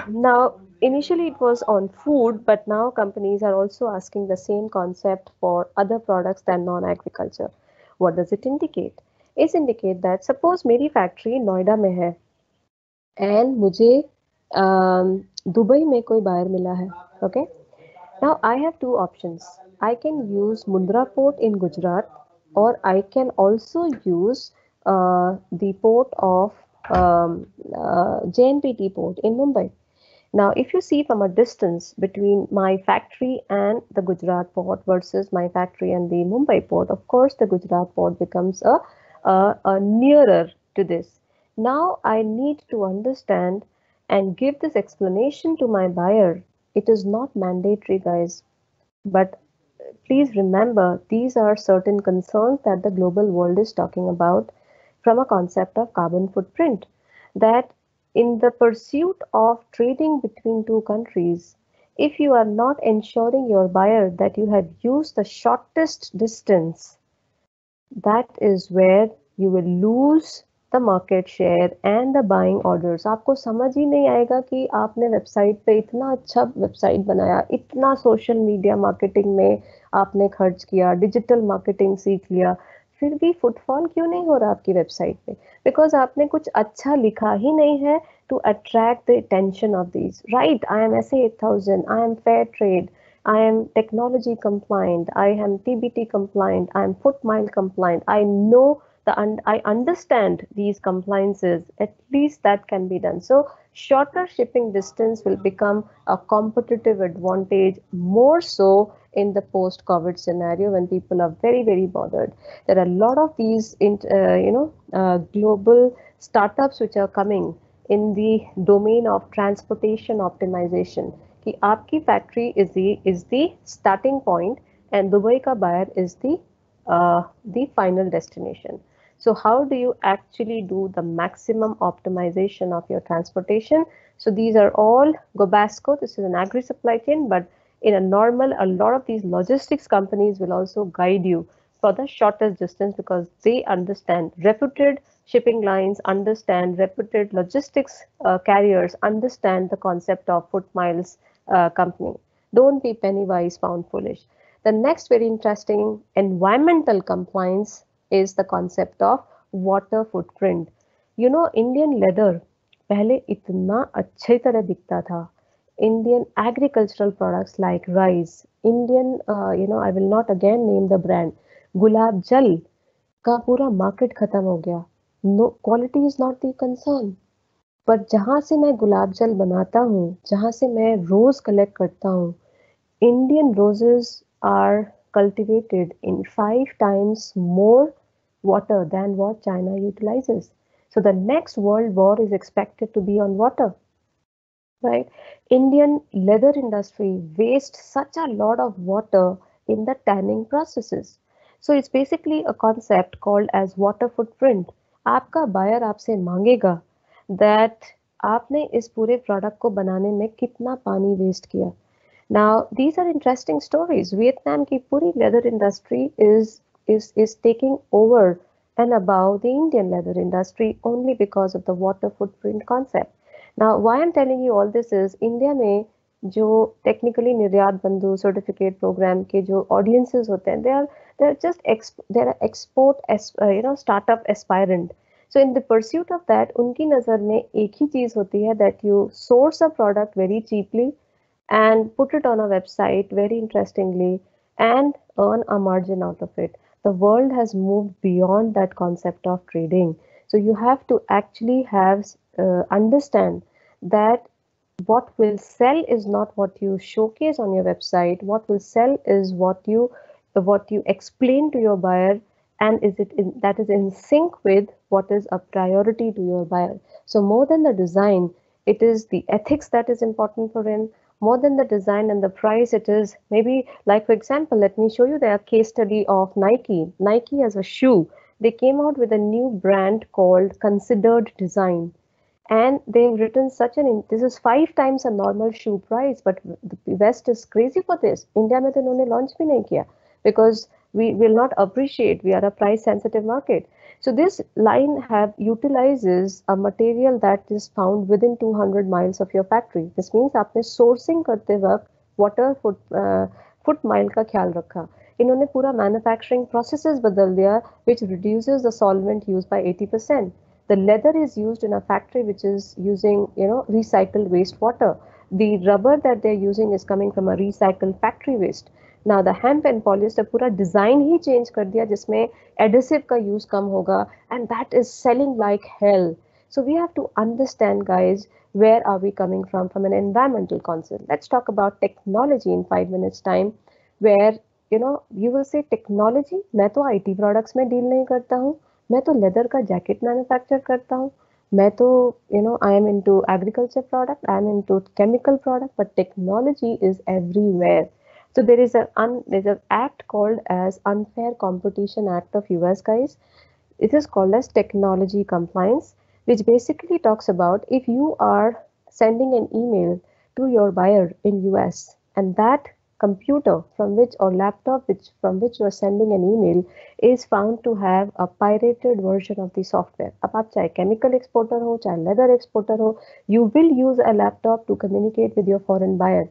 now initially it was on food, but now companies are also asking the same concept for other products than non-agriculture. What does it indicate? It indicate that suppose मेरी factory Noida में है and मुझे Dubai में कोई buyer मिला है, okay? Now I have two options. I can use Mundra port in Gujarat, or I can also use the port of JNPT port in Mumbai. Now, if you see from a distance between my factory and the Gujarat port versus my factory and the Mumbai port, of course, the Gujarat port becomes a nearer to this. Now, I need to understand and give this explanation to my buyer. It is not mandatory, guys, but please remember these are certain concerns that the global world is talking about from a concept of carbon footprint. That in the pursuit of trading between two countries, if you are not ensuring your buyer that you have used the shortest distance, that is where you will lose the market share and the buying orders. आपको समझ ही नहीं आएगा कि आपने website पे इतना अच्छा website बनाया, इतना सोशल मीडिया मार्केटिंग में आपने खर्च किया, डिजिटल मार्केटिंग सीख लिया, फिर भी फुटफॉल क्यों नहीं हो रहा आपकी वेबसाइट पे? बिकॉज आपने कुछ अच्छा लिखा ही नहीं है to attract the attention of these. Right, I am SA 8000, I am fair trade, I am technology compliant, I am TBT compliant, I am foot mile compliant. I know I understand these compliances. At least that can be done. So shorter shipping distance will become a competitive advantage, more so in the post-COVID scenario when people are very, very bothered. There are a lot of these, global startups which are coming in the domain of transportation optimization. कि आपकी factory is the starting point and Dubai का buyer is the final destination. So how do you actually do the maximum optimization of your transportation? So these are all Gobasco. This is an agri supply chain, but in a normal, a lot of these logistics companies will also guide you for the shortest distance because they understand reputed shipping lines, understand reputed logistics carriers, understand the concept of foot miles company. Don't be penny wise, pound foolish. The next very interesting environmental compliance is the concept of water footprint. You know, Indian leather पहले इतना अच्छी तरह दिखता था. Indian agricultural products like rice, Indian, I will not again name the brand, गुलाब जल का पूरा market खत्म हो गया. No, quality is not the concern. पर जहाँ से मैं गुलाब जल बनाता हूँ, जहाँ से मैं रोज कलेक्ट करता हूँ, Indian roses are cultivated in 5 times more water than what China utilizes. So the next world war is expected to be on water, right? Indian leather industry wastes such a lot of water in the tanning processes. So it's basically a concept called as water footprint. आपका buyer आपसे मांगेगा that आपने इस पूरे product को बनाने में कितना पानी waste किया. Now, these are interesting stories. Vietnam की पूरी leather industry is taking over and above the Indian leather industry only because of the water footprint concept. Now, why I'm telling you all this is India में जो technically निर्यात बंधु certificate program के जो audiences होते हैं, they're export startup aspirant. So in the pursuit of that, उनकी नजर में एक ही चीज होती है that you source a product very cheaply and put it on a website very interestingly and earn a margin out of it. The world has moved beyond that concept of trading. So you have to actually understand that what will sell is not what you showcase on your website. What will sell is what you explain to your buyer, and that is in sync with what is a priority to your buyer. So more than the design, it is the ethics that is important for him. More than the design and the price, it is maybe, like for example, let me show you the case study of Nike. Nike as a shoe, they came out with a new brand called Considered Design, and they've written such an this is 5 times a normal shoe price, but the West is crazy for this. India में तो इन्होंने launch भी नहीं किया because we will not appreciate, we are a price sensitive market. So this line have utilizes a material that is found within 200 miles of your factory. This means आपने sourcing करते वक्त water foot mile का ख्याल रखा. इन्होंने पूरा manufacturing processes बदल दिया, which reduces the solvent used by 80%. The leather is used in a factory which is using, recycled wastewater. The rubber that they're using is coming from a recycled factory waste. Now the hemp and polyester पूरा design ही change कर दिया जिसमें adhesive का use कम होगा, and that is selling like hell. So we have to understand, guys, where are we coming from an environmental concept. Let's talk about technology in 5 minutes time, where you will say technology. मैं तो IT products में deal नहीं करता हूँ, मैं तो leather का jacket manufacture करता हूँ, मैं तो I am into agriculture product, I am into chemical product, but technology is everywhere. So there's an act called as Unfair Competition Act of US, guys. It is called as technology compliance, which basically talks about if you are sending an email to your buyer in US, and that computer from which or laptop from which you are sending an email is found to have a pirated version of the software. अब आप चाहे chemical exporter हो, चाहे leather exporter हो, you will use a laptop to communicate with your foreign buyer.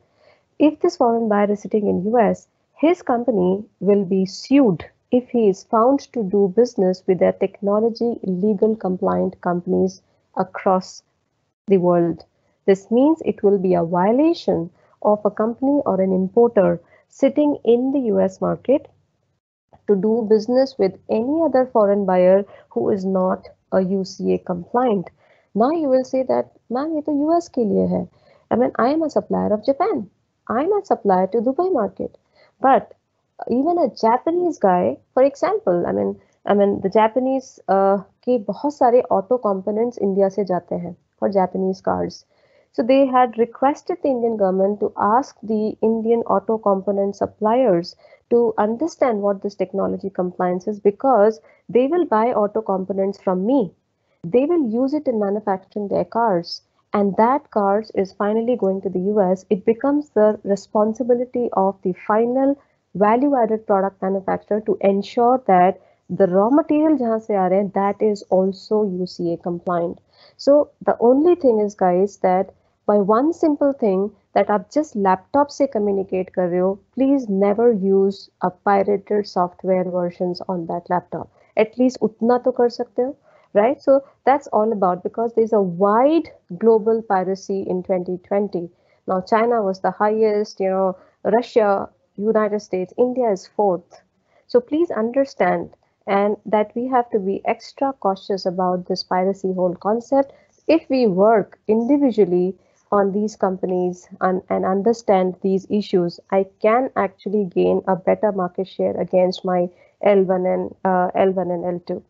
If this foreign buyer is sitting in US, his company will be sued if he is found to do business with their technology legal compliant companies across the world. This means it will be a violation of a company or an importer sitting in the US market to do business with any other foreign buyer who is not a UCA compliant. Now you will say that, ma'am, ये तो US के लिए है. I mean, I am a supplier of Japan. I am a supplier to Dubai market. But even a Japanese guy, for example, the Japanese के बहुत सारे auto components India से जाते हैं for Japanese cars. So they had requested the Indian government to ask the Indian auto component suppliers to understand what this technology compliance is, because they will buy auto components from me. They will use it in manufacturing their cars, and that cars is finally going to the US. It becomes the responsibility of the final value-added product manufacturer to ensure that the raw material जहाँ से आ रहे हैं, that is also UCA compliant. So the only thing is, guys, that by one simple thing that आप just laptop से communicate कर रहे हो, please never use a pirated software versions on that laptop. At least उतना तो कर सकते हो, right? So that's all about, because there's a wide global piracy in 2020. Now China was the highest, Russia, United States, India is fourth. So please understand and that we have to be extra cautious about this piracy whole concept. If we work individually on these companies and understand these issues, I can actually gain a better market share against my L1 and L2.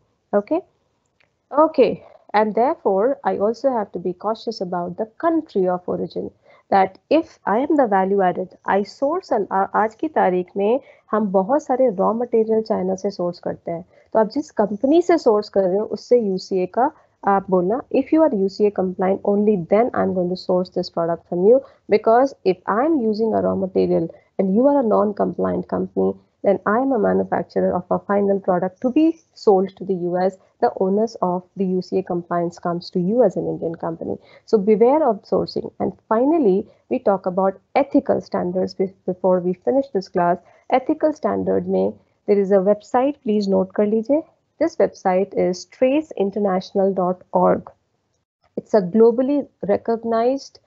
Okay, and therefore I also have to be cautious about the country of origin. That if I am the value added, I source आज की तारीख में हम बहुत सारे raw material China से source करते हैं, तो आप जिस कंपनी से सोर्स कर रहे हो उससे यूसीए का आप बोलना, if you are UCA compliant, only then I'm going to source this product from you. Because if I'm using a raw material and you are a non-compliant company, then I am a manufacturer of a final product to be sold to the US. The onus of the UCA compliance comes to you as an Indian company. So beware of sourcing. And finally, we talk about ethical standards before we finish this class. Ethical standard mein, there is a website, please note kar lijiye. This website is traceinternational.org. It's a globally recognized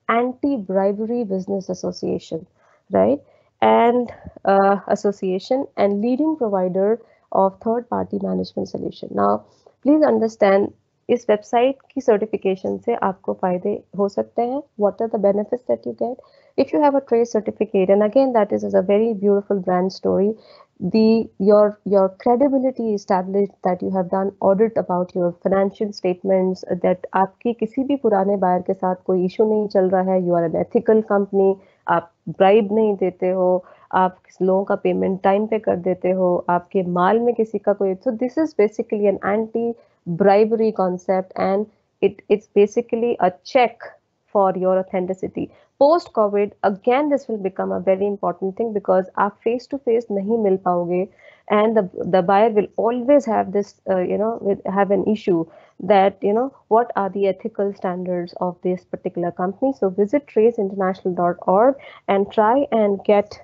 anti-bribery business association, right? And association and leading provider of third-party management solution. Now, please understand, इस website की certification से आपको फायदे हो सकते हैं. What are the benefits that you get? If you have a trade certificate, and again that is a very beautiful brand story, your credibility established, that you have done audit about your financial statements, that आपकी किसी भी पुराने buyer के साथ कोई issue नहीं चल रहा है, you are an ethical company, आप ब्राइब नहीं देते हो, आप लोगों का पेमेंट टाइम पे कर देते हो, आपके माल में किसी का कोई, so this is basically an anti bribery concept, and it's basically a check for your authenticity. Post COVID, again this will become a very important thing, because आप face to face नहीं मिल पाओगे, and the buyer will always have this will have an issue that what are the ethical standards of this particular company. So visit traceinternational.org and try and get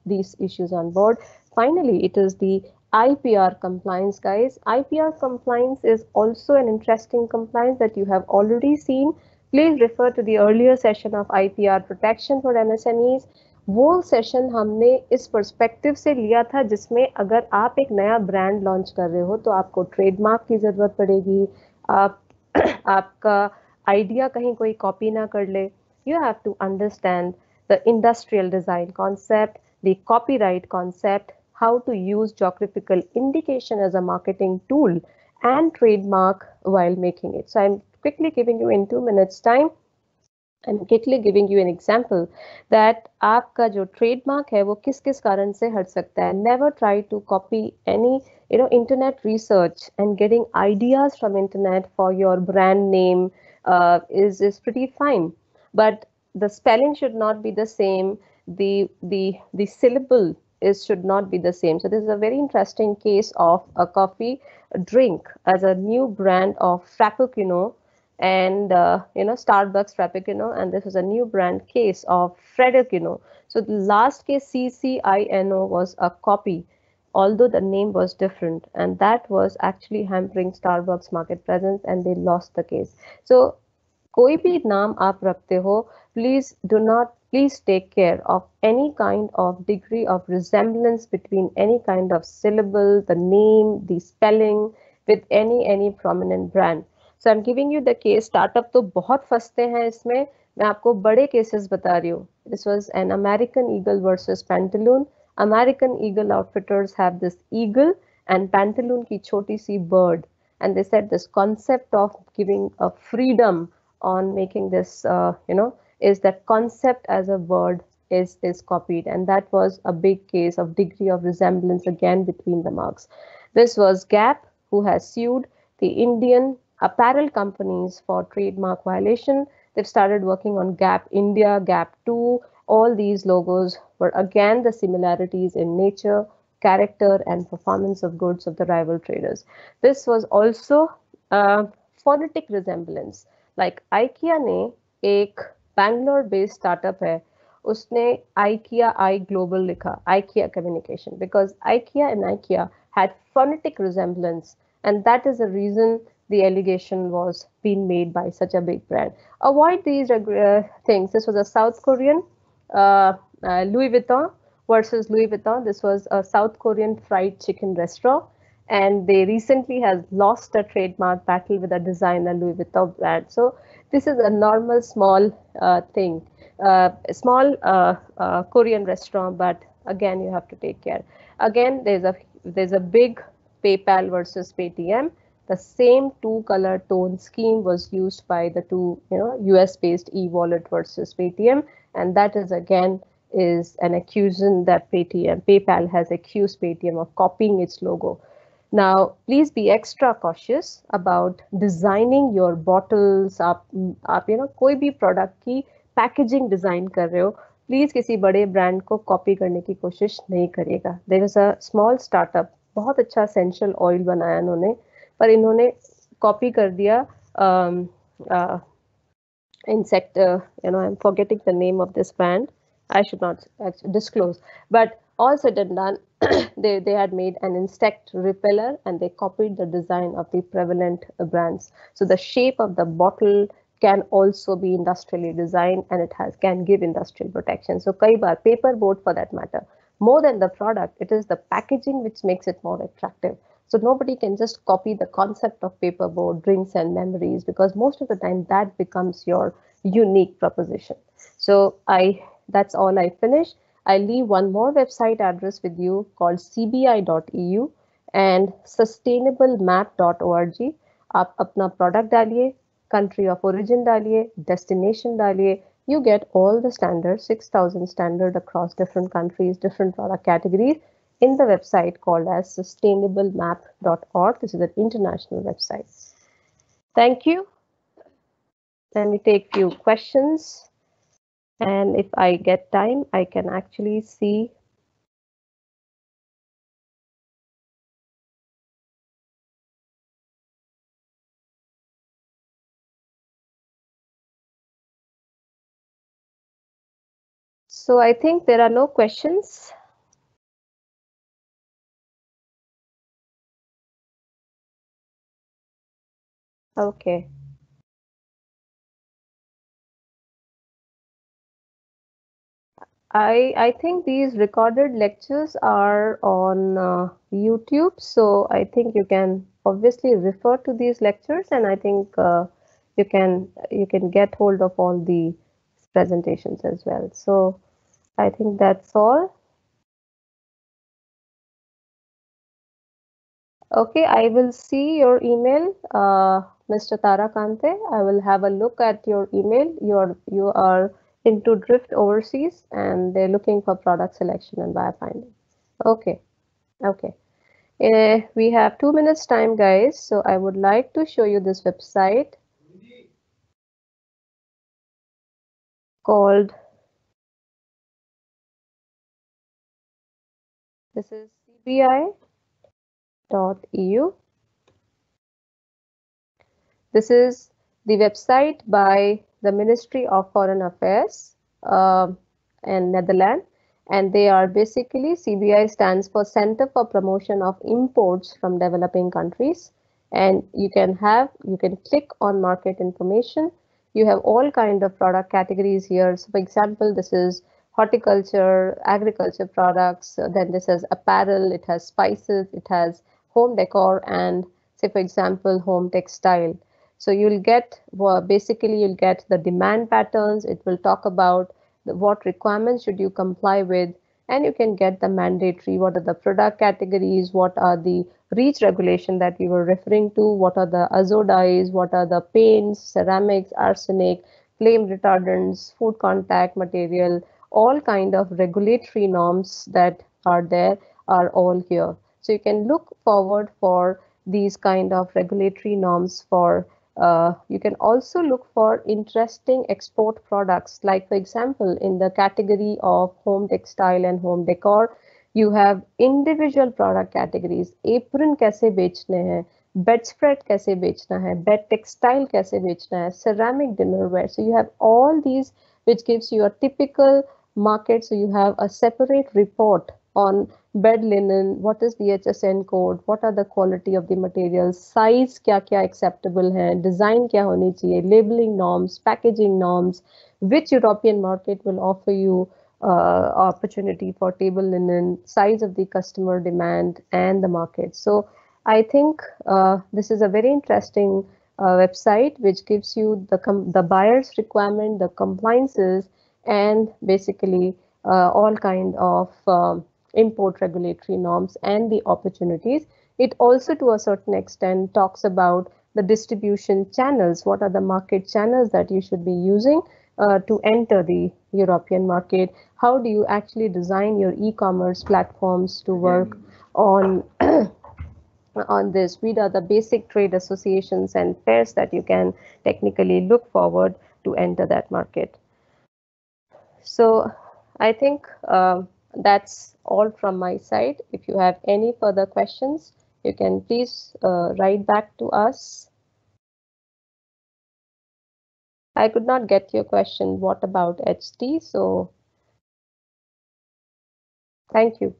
these issues on board. Finally, it is the IPR compliance, guys. IPR compliance is also an interesting compliance that you have already seen. Please refer to the earlier session of IPR protection for MSMEs. वो session हमने इस perspective से लिया था जिसमें अगर आप एक नया ब्रांड लॉन्च कर रहे हो तो आपको ट्रेडमार्क की ज़रूरत पड़ेगी, आप आपका आइडिया कहीं कोई कॉपी ना कर ले. You have to understand the industrial design concept, the copyright concept, how to use geographical indication as a marketing tool, and trademark while making it. So I'm quickly giving you in 2 minutes time, I'm quickly giving you an example that आपका जो trademark है वो किस किस कारण से हट सकता है. Never try to copy any internet research, and getting ideas from internet for your brand name is pretty fine, but the spelling should not be the same, the syllable should not be the same. So this is a very interesting case of a coffee drink as a new brand of Frappuccino, and Starbucks Frappuccino, and this is a new brand case of Fredicino. So the last case, CCINO, was a copy, although the name was different, and that was actually hampering Starbucks market presence, and they lost the case. So कोई भी नाम आप रखते हो, please take care of any kind of degree of resemblance between any kind of syllable, the name, the spelling, with any prominent brand. So I'm giving you the case. Startup तो बहुत फंसते हैं इसमें, मैं आपको बड़े cases बता रही हूँ. This was an American Eagle versus Pantaloon. American Eagle outfitters have this eagle and Pantaloon की छोटी सी bird, and they said this concept of giving a freedom on making this is that concept as a word is copied, and that was a big case of degree of resemblance again between the marks. This was Gap, who has sued the Indian apparel companies for trademark violation. They've started working on Gap India, Gap 2. All these logos were again the similarities in nature, character, and performance of goods of the rival traders. This was also phonetic resemblance. Like IKEA ने एक Bangalore based startup है, उसने IKEA I Global लिखा, IKEA Communication, because IKEA and IKEA had phonetic resemblance, and that is the reason the allegation was being made by such a big brand. Avoid these things. This was a South Korean Louis Vuitton versus Louis Vuitton. This was a South Korean fried chicken restaurant, and they recently has lost a trademark battle with a designer Louis Vuitton brand. So this is a normal small thing, small Korean restaurant, but again you have to take care. Again, there's a big PayPal versus Paytm. The same two-color tone scheme was used by the two US-based e-wallet versus Paytm, and that is again is an accusation that PayPal has accused Paytm of copying its logo. Now, please be extra cautious about designing your bottles. आप कोई भी product की packaging design कर रहे हो, please किसी बड़े brand को कॉपी करने की कोशिश नहीं करिएगा. There is a small startup, बहुत अच्छा एसेंशियल ऑयल बनाया इन्होंने, पर इन्होंने कॉपी कर दिया insect, I'm forgetting the name of this brand. I should not disclose, but all said and done, they had made an insect repeller, and they copied the design of the prevalent brands. So the shape of the bottle can also be industrially designed, and it can give industrial protection. So kai baar paper board, for that matter, more than the product, it is the packaging which makes it more attractive. So nobody can just copy the concept of paperboard, drinks and memories, because most of the time that becomes your unique proposition. So that's all I finish. I leave one more website address with you called cbi.eu and sustainablemap.org. आप अपना product डालिए, country of origin डालिए, destination डालिए, you get all the standards, 6,000 standard across different countries, different product categories in the website called as sustainablemap.org. This is an international website. Thank you. Let me take few questions. And if I get time, I can actually see. So I think there are no questions. Okay. I think these recorded lectures are on YouTube, so I think you can obviously refer to these lectures, and I think you can get hold of all the presentations as well. So I think that's all. Okay, I will see your email, Mr. Tarakante. I will have a look at your email. You are into Drift Overseas, and they're looking for product selection and buyer finding. Okay, okay. We have 2 minutes time, guys. So I would like to show you this website called. This is cbi.eu. This is the website by the Ministry of Foreign Affairs in Netherlands, and they are basically, CBI stands for Center for Promotion of Imports from Developing Countries. And you can click on market information. You have all kind of product categories here. So for example, this is horticulture, agriculture products. Then this is apparel, it has spices, it has home decor, and say for example, home textile. So you'll get, well, basically you'll get the demand patterns. It will talk about what requirements should you comply with, and you can get the mandatory, what are the product categories, what are the REACH regulation that we were referring to, what are the azo dyes, what are the paints, ceramics, arsenic, flame retardants, food contact material, all kind of regulatory norms that are there are all here. So you can look forward for these kind of regulatory norms for you can also look for interesting export products, like for example, in the category of home textile and home decor, you have individual product categories. Apron कैसे बेचने हैं, bedspread कैसे बेचना है, bed textile कैसे बेचना है, ceramic dinnerware. So you have all these, which gives you a typical market. So you have a separate report on bed linen, what is the HSN code, what are the quality of the materials, size क्या क्या acceptable है, design क्या होनी चाहिए, labeling norms, packaging norms, which European market will offer you opportunity for table linen, size of the customer demand and the market. So I think this is a very interesting website which gives you the buyer's requirement, the compliances, and basically all kind of import regulatory norms and the opportunities. It also to a certain extent talks about the distribution channels. What are the market channels that you should be using to enter the European market? How do you actually design your e-commerce platforms to work on on this? What are the basic trade associations and fairs that you can technically look forward to enter that market? So I think that's all from my side. If you have any further questions, you can please write back to us. I could not get your question. What about HT? So thank you.